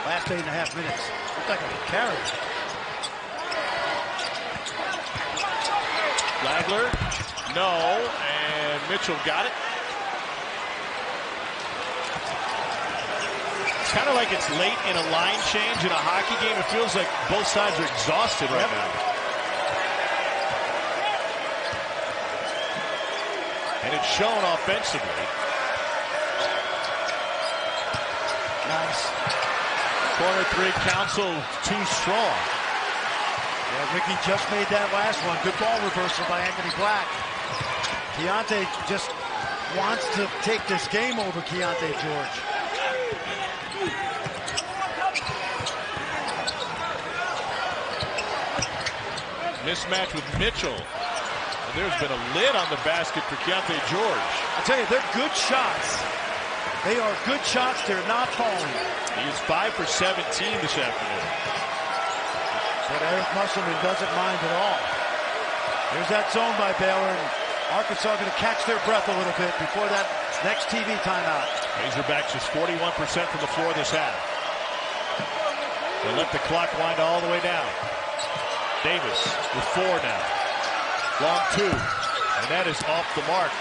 Last 8.5 minutes. Looks like a carry. Flagler, no, and Mitchell got it. It's kind of like it's late in a line change in a hockey game. It feels like both sides are exhausted right now. And it's shown offensively. Nice. Corner 3 counsel too strong. Yeah, Ricky just made that last one. Good ball reversal by Anthony Black. Keyonte just wants to take this game over Keyonte George. Mismatch with Mitchell. There's been a lid on the basket for Keyonte George. I tell you, they're good shots. They are good shots. They're not falling. He is 5 for 17 this afternoon. But Eric Musselman doesn't mind at all. There's that zone by Baylor, and Arkansas going to catch their breath a little bit before that next TV timeout. Razorbacks is 41% from the floor this half. They let the clock wind all the way down. Davis with 4 now. Long 2, and that is off the mark.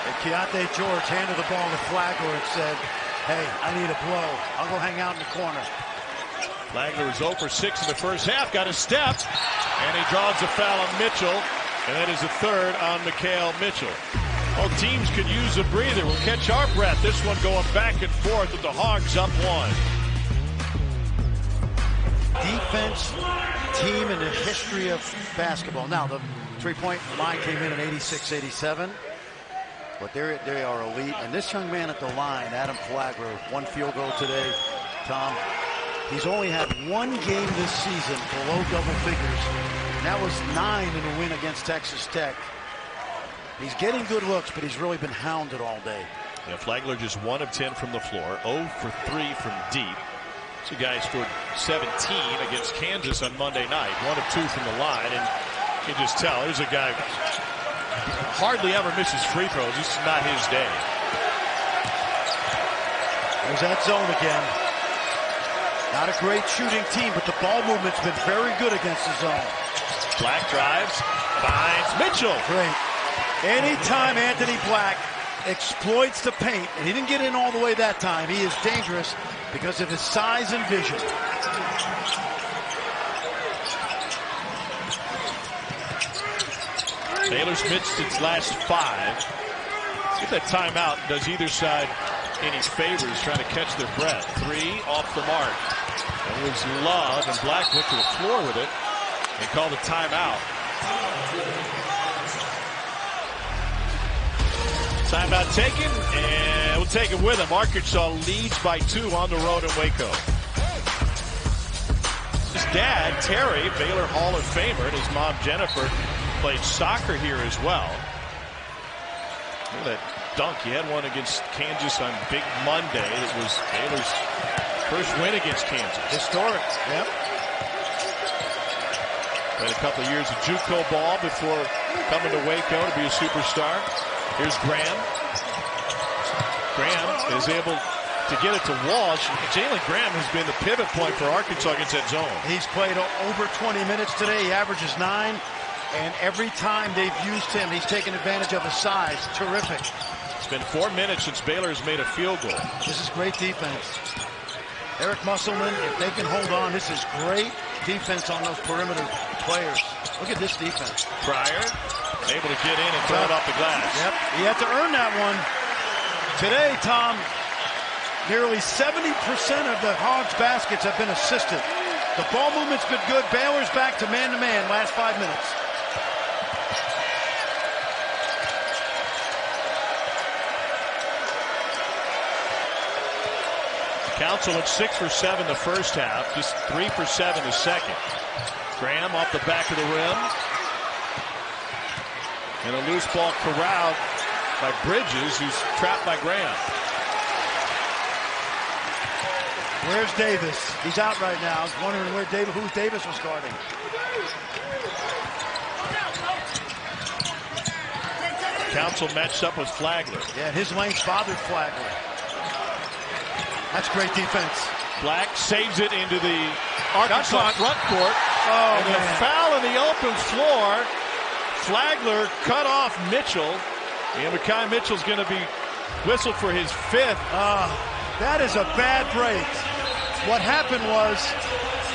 And Keyonte George handed the ball to Flagler and said, hey, I need a blow. I'll go hang out in the corner. Flagler was 0 for 6 in the first half, got a step, and he draws a foul on Mitchell, and that is a 3rd on Mikal Mitchell. Both teams could use a breather. We'll catch our breath. This one going back and forth with the Hogs up 1. Defense team in the history of basketball. Now, the three-point line came in at 86-87, but they are elite. And this young man at the line, Adam Flagler, 1 field goal today. Tom, he's only had 1 game this season below double figures, and that was 9 in a win against Texas Tech. He's getting good looks, but he's really been hounded all day. Yeah, Flagler just 1 of 10 from the floor, 0 for 3 from deep. This guy scored 17 against Kansas on Monday night, 1 of 2 from the line, and you can just tell here's a guy who hardly ever misses free throws. This is not his day. There's that zone again. Not a great shooting team, but the ball movement's been very good against the zone. Black drives, finds Mitchell. Great. Anytime Anthony Black exploits the paint, and he didn't get in all the way that time, he is dangerous because of his size and vision. Baylor's missed its last 5. See if that timeout does either side any favors trying to catch their breath. 3 off the mark. It was Love, and Black went to the floor with it and called a timeout. Timeout taken, and we'll take it with him. Arkansas leads by 2 on the road in Waco. His dad, Terry, Baylor Hall of Famer, and his mom, Jennifer, played soccer here as well. Look at that dunk. He had one against Kansas on Big Monday. It was Baylor's first win against Kansas. Historic. Yep. Played a couple of years of JUCO ball before coming to Waco to be a superstar. Here's Graham. Graham is able to get it to Walsh. Jalen Graham has been the pivot point for Arkansas against that zone. He's played over 20 minutes today. He averages 9. And every time they've used him, he's taken advantage of his size. Terrific. It's been 4 minutes since Baylor has made a field goal. This is great defense. Eric Musselman, if they can hold on, this is great defense on those perimeter players. Look at this defense. Pryor able to get in and throw it off the glass. Yep, he had to earn that one. Today, Tom, Nearly 70% of the Hogs baskets have been assisted. The ball movement's been good. Baylor's back to man-to-man last 5 minutes. Council at 6 for 7 the first half, just 3 for 7 the second. Graham off the back of the rim. And a loose ball corralled by Bridges, who's trapped by Graham. Where's Davis? He's out right now. I was wondering who Davis was guarding. Council matched up with Flagler. Yeah, his lane's bothered Flagler. That's great defense. Black saves it into the Arkansas front court. Oh, and man. a foul in the open floor. Flagler cut off Mitchell. And Mekhi Mitchell's going to be whistled for his 5th. That is a bad break. What happened was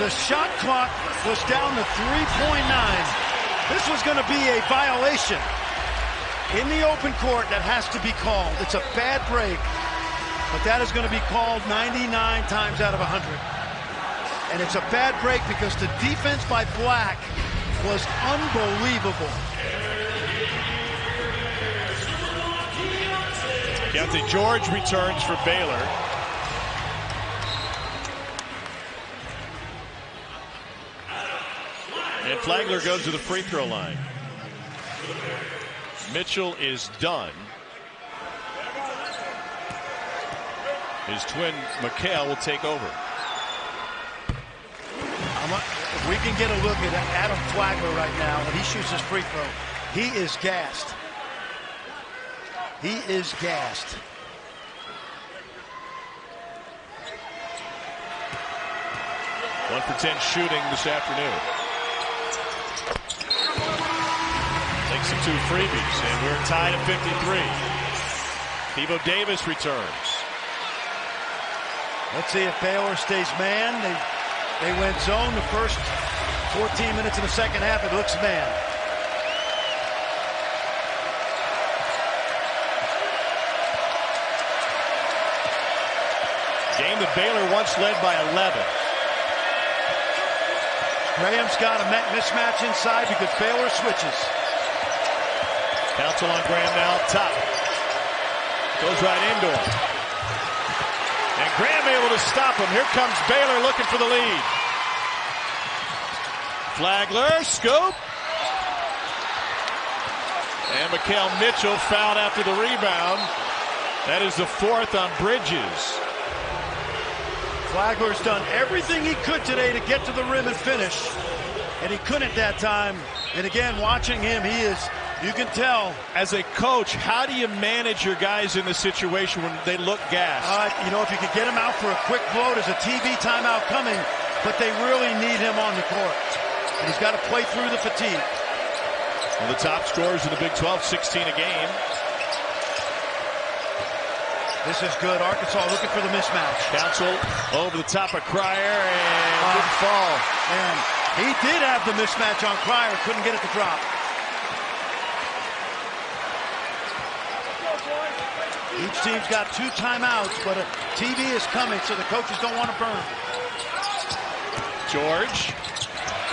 the shot clock was down to 3.9. This was going to be a violation in the open court that has to be called. It's a bad break, but that is going to be called 99 times out of 100. And it's a bad break because the defense by Black was unbelievable. Keyonte George returns for Baylor. And Flagler goes to the free throw line. Mitchell is done. His twin Mikal will take over. If we can get a look at Adam Flagler right now when he shoots his free throw, he is gassed. He is gassed. One for 10 shooting this afternoon. Takes the 2 freebies, and we're tied at 53. Thibaut Davis returns. Let's see if Baylor stays man. They went zone the first 14 minutes in the second half. It looks man. Game that Baylor once led by 11. Graham's got a mismatch inside because Baylor switches. Council on Graham now up top. Goes right into him. And Graham able to stop him. Here comes Baylor looking for the lead. Flagler, scoop. And Mekhi Mitchell fouled after the rebound. That is the 4th on Bridges. Flagler's done everything he could today to get to the rim and finish. And he couldn't that time. And again, watching him, you can tell. As a coach, how do you manage your guys in this situation when they look gassed? If you could get him out for a quick blow, there's a TV timeout coming, but they really need him on the court. And he's got to play through the fatigue. One of the top scorers in the Big 12, 16 a game. This is good. Arkansas looking for the mismatch. Council over the top of Cryer and didn't fall. And he did have the mismatch on Cryer, couldn't get it to drop. Each team's got 2 timeouts, but a TV is coming, so the coaches don't want to burn. George,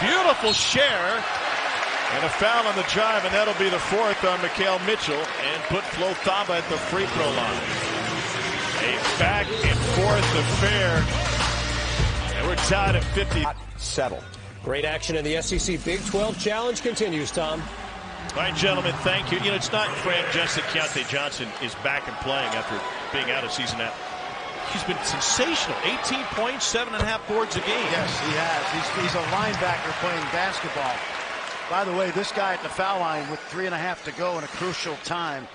beautiful share, and a foul on the drive, and that'll be the 4th on Mekhi Mitchell, and put Flo Thamba at the free throw line. A back and forth affair, and we're tied at 50. Settle. Great action in the SEC Big 12 Challenge continues, Tom. All right, gentlemen, thank you. It's not Fran just that Keyonte Johnson is back and playing after being out of season half. He's been sensational. 18 points, 7.5 boards a game. Yes, he has. He's a linebacker playing basketball. By the way, this guy at the foul line with 3.5 to go in a crucial time.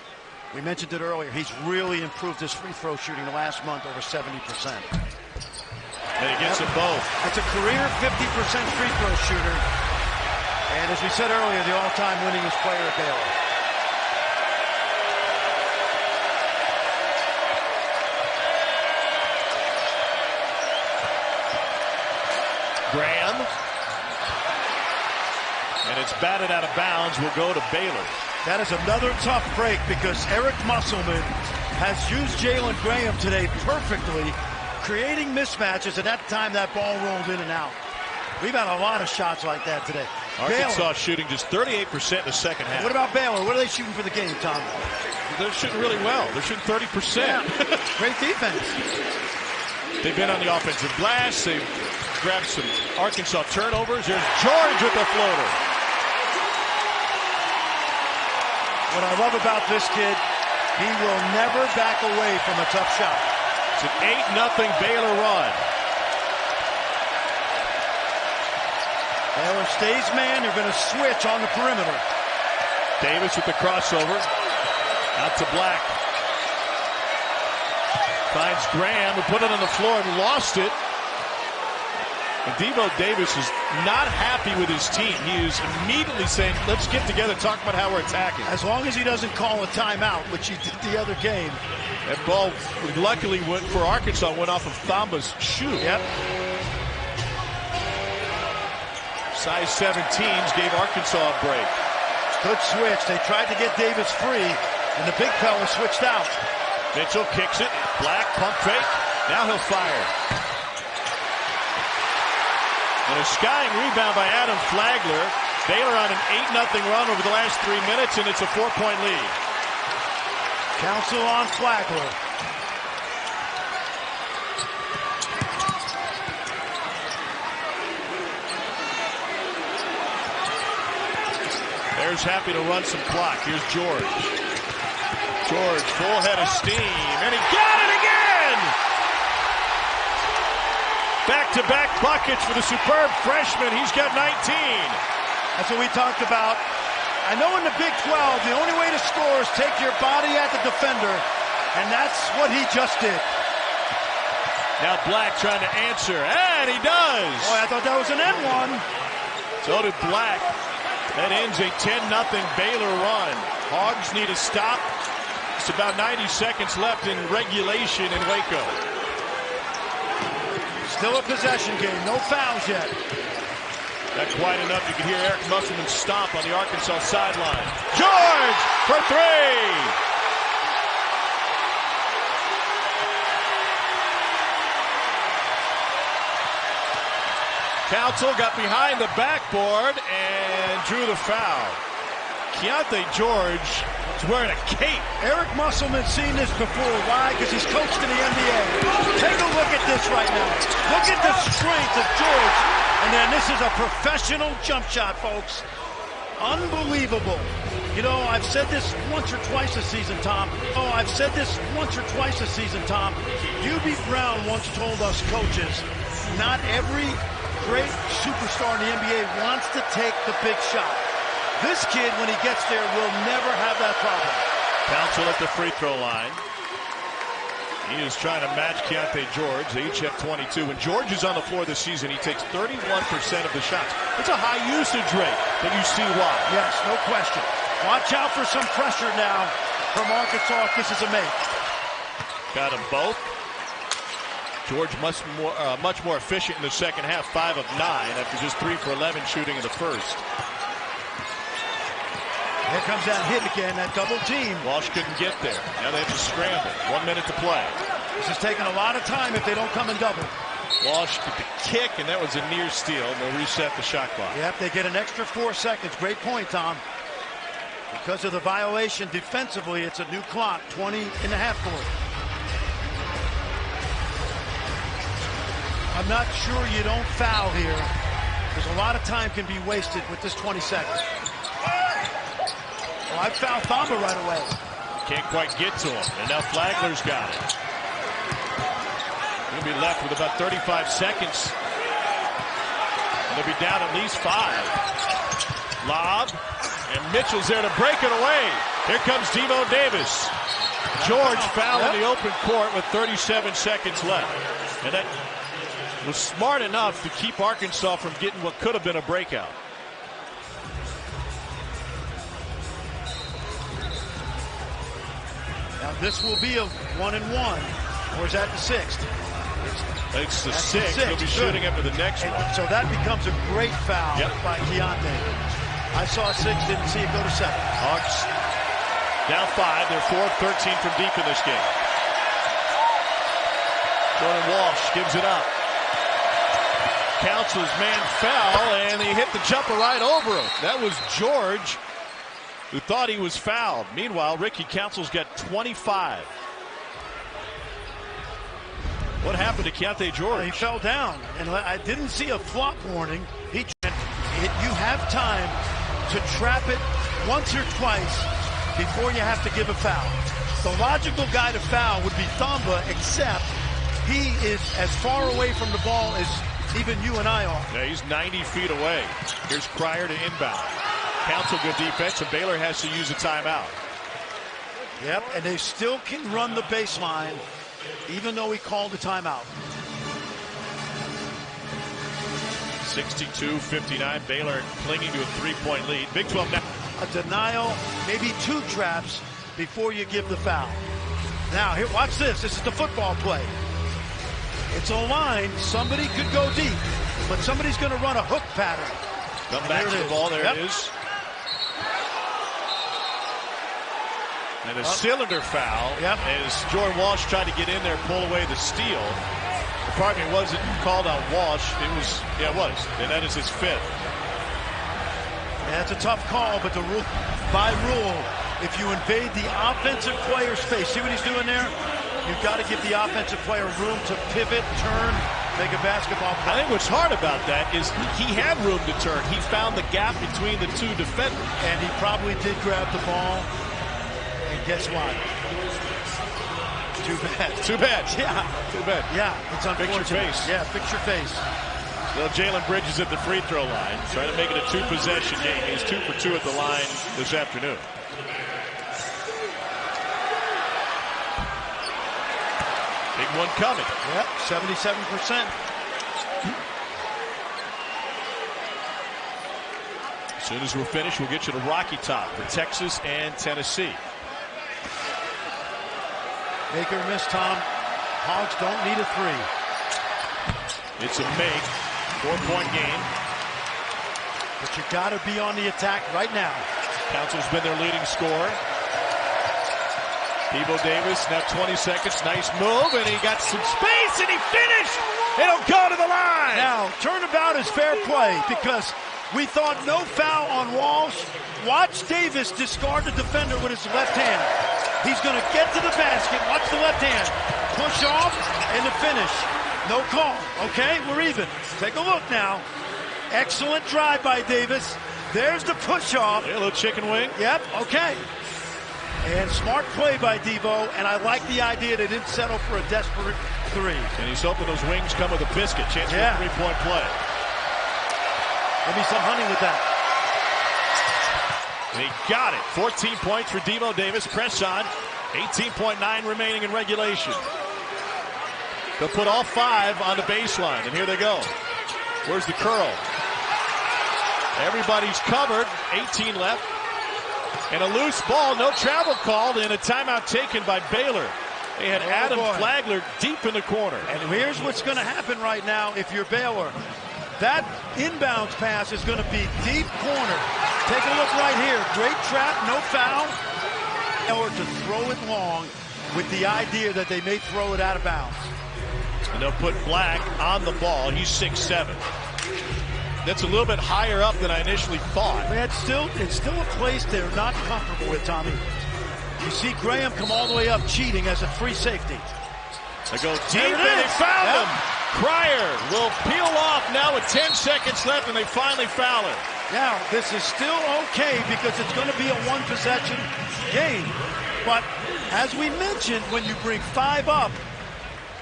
We mentioned it earlier. He's really improved his free throw shooting the last month, over 70%. And he gets them both. That's a career 50% free throw shooter. And as we said earlier, the all-time winningest player at Baylor. Graham. And it's batted out of bounds. Will go to Baylor. That is another tough break because Eric Musselman has used Jalen Graham today perfectly, creating mismatches, and that time that ball rolled in and out. We've had a lot of shots like that today. Arkansas Baylor shooting just 38% in the second half. What about Baylor? What are they shooting for the game, Tom? They're shooting really well. They're shooting 30%. Yeah. Great defense. They've been on the offensive glass. They've grabbed some Arkansas turnovers. There's George with the floater. What I love about this kid, he will never back away from a tough shot. It's an 8-0 Baylor run. Baylor stays man. They're going to switch on the perimeter. Davis with the crossover. Out to Black. Finds Graham, who put it on the floor and lost it. And Devo Davis is not happy with his team. He is immediately saying, let's get together, talk about how we're attacking. As long as he doesn't call a timeout, which he did the other game. That ball, luckily, went for Arkansas, went off of Thamba's shoe. Yep. Size 7 teams gave Arkansas a break. Good switch. They tried to get Davis free, and the big fella switched out. Mitchell kicks it. Black, pump fake. Now he'll fire. And a skying rebound by Adam Flagler. Baylor on an 8-0 run over the last 3 minutes, and it's a 4-point lead. Council on Flagler. Bears happy to run some clock. Here's George. George, full head of steam, and he got it again! Back-to-back buckets for the superb freshman. He's got 19. That's what we talked about. I know in the Big 12, the only way to score is take your body at the defender, and that's what he just did. Now Black trying to answer, and he does! Boy, I thought that was an N1. So did Black. That ends a 10-0 Baylor run. Hogs need a stop. It's about 90 seconds left in regulation in Waco. Still a possession game. No fouls yet. Not quite enough. You can hear Eric Musselman stomp on the Arkansas sideline. George for 3. Council got behind the backboard and drew the foul. Keyonte George is wearing a cape. Eric Musselman's seen this before. Why? Because he's coached in the NBA. Take a look at this right now. Look at the strength of George. And then this is a professional jump shot, folks. Unbelievable. You know, I've said this once or twice this season, Tom. UB Brown once told us coaches, not every great superstar in the NBA wants to take the big shot. This kid, when he gets there, will never have that problem. Council at the free throw line. He is trying to match Keyonte George. They each have 22. When George is on the floor this season, he takes 31% of the shots. It's a high usage rate, but you see why. Yes, no question. Watch out for some pressure now from Arkansas if this is a make. Got them both. George much more efficient in the second half, 5 of 9 after just 3 for 11 shooting in the first. Here comes that hit again, that double team. Walsh couldn't get there. Now they have to scramble. 1 minute to play. This is taking a lot of time if they don't come in double. Walsh with the kick, and that was a near steal. They'll reset the shot clock. Yep, they get an extra 4 seconds. Great point, Tom. Because of the violation defensively, it's a new clock, 20 in the half court. I'm not sure you don't foul here, because a lot of time can be wasted with this 20 seconds. Well, I fouled Thamba right away. Can't quite get to him, and now Flagler's got it. He'll be left with about 35 seconds. And they'll be down at least 5. Lob, and Mitchell's there to break it away. Here comes Devo Davis. George foul in the open court with 37 seconds left. And that was smart enough to keep Arkansas from getting what could have been a breakout. Now this will be a 1-and-1, or is that the 6th? It's the 6th. He'll be shooting up to the next one. So that becomes a great foul by Keyonte. I saw 6, didn't see it go to 7. Hawks Down 5. They're 4 of 13 from deep in this game. Jordan Walsh gives it up. Counts his man foul, and he hit the jumper right over him. That was George, who thought he was fouled. Meanwhile, Ricky Council's got 25. What happened to Keyonte George? He fell down, and I didn't see a flop warning. You have time to trap it once or twice before you have to give a foul. The logical guy to foul would be Thamba, except he is as far away from the ball as even you and I are. Yeah, he's 90 feet away. Here's Cryer to inbound. Council good defense, and Baylor has to use a timeout. Yep, and they still can run the baseline, even though he called a timeout. 62-59. Baylor clinging to a 3-point lead. Big 12 now. A denial, maybe 2 traps before you give the foul. Now, here, watch this. This is the football play. It's a line. Somebody could go deep, but somebody's going to run a hook pattern. Come back to the ball. There it is. And a cylinder foul as Jordan Walsh tried to get in there, pull away the steal. Pardon me, wasn't called on Walsh. It was, it was. And that is his 5th. Yeah, it's a tough call, but the rule, by rule, if you invade the offensive player's space, see what he's doing there? You've got to give the offensive player room to pivot, turn, make a basketball play. I think what's hard about that is he had room to turn. He found the gap between the 2 defenders. And he probably did grab the ball. And guess what? Too bad. Too bad. Yeah. Too bad. Yeah, it's unfortunate. Fix your face. Yeah, fix your face. Well, Jalen Bridges at the free throw line, trying to make it a 2-possession game. He's 2 for 2 at the line this afternoon. Big one coming. Yep, 77%. As soon as we're finished, we'll get you to Rocky Top for Texas and Tennessee. Make or miss, Tom. Hogs don't need a 3. It's a make. 4-point game. But you got to be on the attack right now. Council's been their leading scorer. Devo Davis, now 20 seconds. Nice move, and he got some space, and he finished. It'll go to the line. Now, turnabout is fair play because we thought no foul on Walsh. Watch Davis discard the defender with his left hand. He's going to get to the basket. Watch the left hand. Push off and the finish. No call. Okay, we're even. Take a look now. Excellent drive by Davis. There's the push off. Yeah, a little chicken wing. Yep, okay. And smart play by Devo, and I like the idea they didn't settle for a desperate 3. And he's hoping those wings come with a biscuit. Chance for a 3-point play. Give me some honey with that. And he got it. 14 points for Devo Davis. Press on. 18.9 remaining in regulation. They'll put all 5 on the baseline, and here they go. Where's the curl? Everybody's covered. 18 left. And a loose ball, no travel called, and a timeout taken by Baylor. They had Adam Flagler deep in the corner. And here's what's going to happen right now if you're Baylor. That inbounds pass is going to be deep corner. Take a look right here. Great trap, no foul. Or to throw it long with the idea that they may throw it out of bounds. And they'll put Black on the ball. He's 6'7". That's a little bit higher up than I initially thought. Man, it's still a place they're not comfortable with, Tommy. You see Graham come all the way up cheating as a free safety. They go deep, and they found him. Cryer will peel off now with 10 seconds left, and they finally foul him. Now, this is still okay because it's going to be a 1-possession game. But as we mentioned, when you bring 5 up,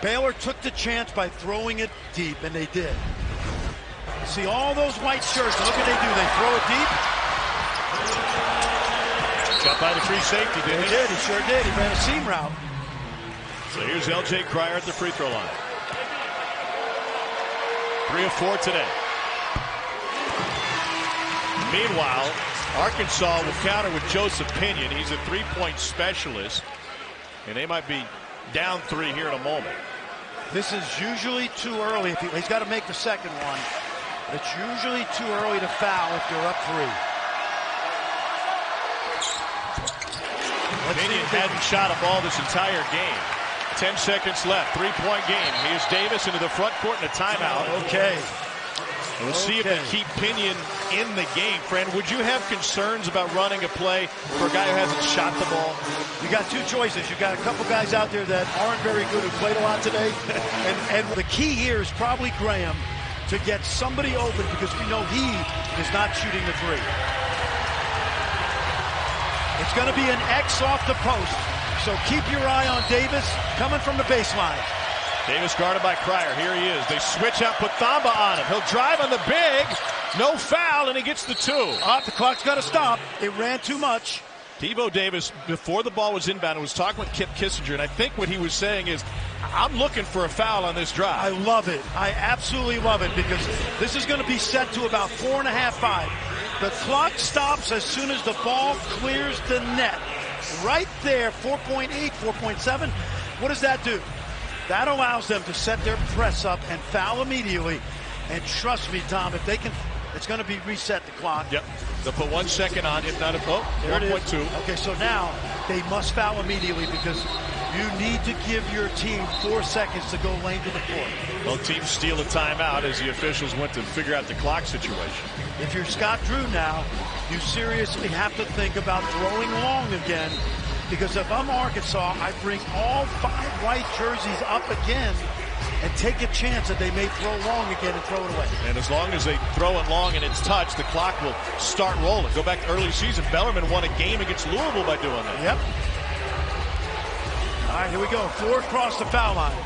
Baylor took the chance by throwing it deep, and they did. See all those white shirts. Look what they do. They throw it deep. Got by the free safety, didn't he? He did. He sure did. He ran a seam route. So here's L.J. Cryer at the free throw line. 3 of 4 today. Meanwhile, Arkansas will counter with Joseph Pinion. He's a 3-point specialist, and they might be down 3 here in a moment. This is usually too early. He's got to make the second one. It's usually too early to foul if you're up 3. Pinion hadn't shot a ball this entire game. 10 seconds left. 3-point game. Here's Davis into the front court and a timeout. Okay. We'll see if they keep Pinion in the game. Fran, would you have concerns about running a play for a guy who hasn't shot the ball? You got two choices. You got a couple guys out there that aren't very good who played a lot today. and the key here is probably Graham to get somebody open because we know he is not shooting the three. It's going to be an X off the post. So keep your eye on Davis coming from the baseline. Davis guarded by Cryer. Here he is. They switch out, put Thamba on him. He'll drive on the big. No foul, and he gets the 2. The clock's got to stop. It ran too much. Devo Davis, before the ball was inbound, was talking with Kip Kissinger, and I think what he was saying is, I'm looking for a foul on this drive. I love it. I absolutely love it because this is going to be set to about 4.5, 5. The clock stops as soon as the ball clears the net. Right there, 4.8, 4.7. What does that do? That allows them to set their press up and foul immediately. And trust me, Tom, if they can, it's going to be reset the clock. Yep. They'll put 1 second on, if not a 1.2. Okay, so now they must foul immediately because you need to give your team 4 seconds to go lane to the court. Both teams steal a timeout as the officials went to figure out the clock situation. If you're Scott Drew now, you seriously have to think about throwing long again, because if I'm Arkansas, I bring all 5 white jerseys up again and take a chance that they may throw long again and throw it away. And as long as they throw it long and it's touched, the clock will start rolling. Go back to early season. Bellarmine won a game against Louisville by doing that. Yep. All right, here we go. 4 across the foul line.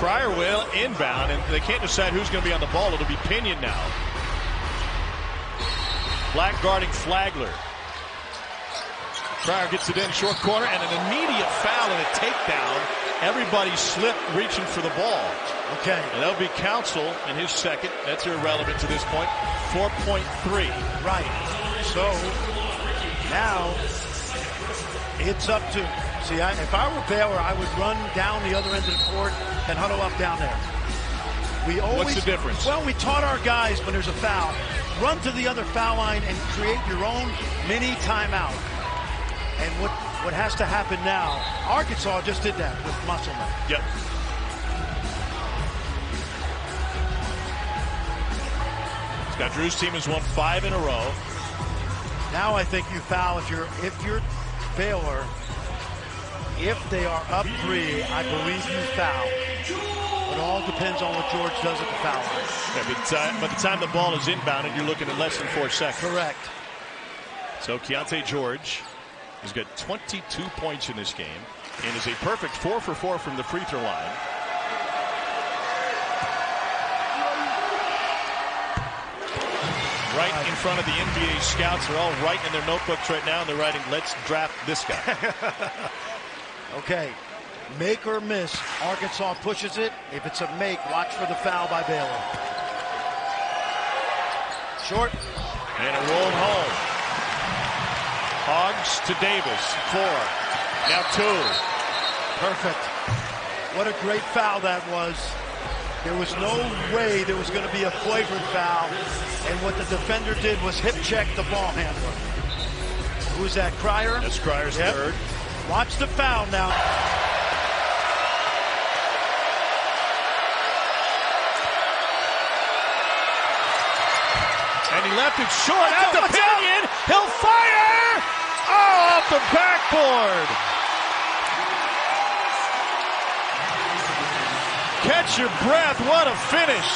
Cryer will inbound, and they can't decide who's going to be on the ball. It'll be Pinion now. Black guarding Flagler. Cryer gets it in short corner, and an immediate foul and a takedown. Everybody slipped reaching for the ball. Okay. And that'll be Council in his second. That's irrelevant to this point. 4.3. Right. So now it's up to, see, if I were Baylor, I would run down the other end of the court and huddle up down there. What's the difference? Well, we taught our guys when there's a foul, run to the other foul line and create your own mini timeout. And what has to happen now, Arkansas just did that with Musselman. Yep. Scott Drew's team has won 5 in a row. Now I think you foul if you're Baylor. If they are up 3, I believe you foul. It all depends on what George does at the foul line. Yeah, by the time the ball is inbounded, you're looking at less than 4 seconds. Correct. So Keyonte George has got 22 points in this game and is a perfect 4 for 4 from the free throw line. Right in front of the NBA scouts. They're all writing in their notebooks right now, and they're writing, let's draft this guy. Okay. Make or miss. Arkansas pushes it. If it's a make, watch for the foul by Baylor. Short. And it rolled home. Hogs to Davis. 4. Now 2. Perfect. What a great foul that was. There was no way there was going to be a flagrant foul. And what the defender did was hip check the ball handler. Who's that, Cryer? That's Cryer's third. Watch the foul now. And he left it short at the Pinion. He'll fire! Oh, off the backboard. Catch your breath. What a finish.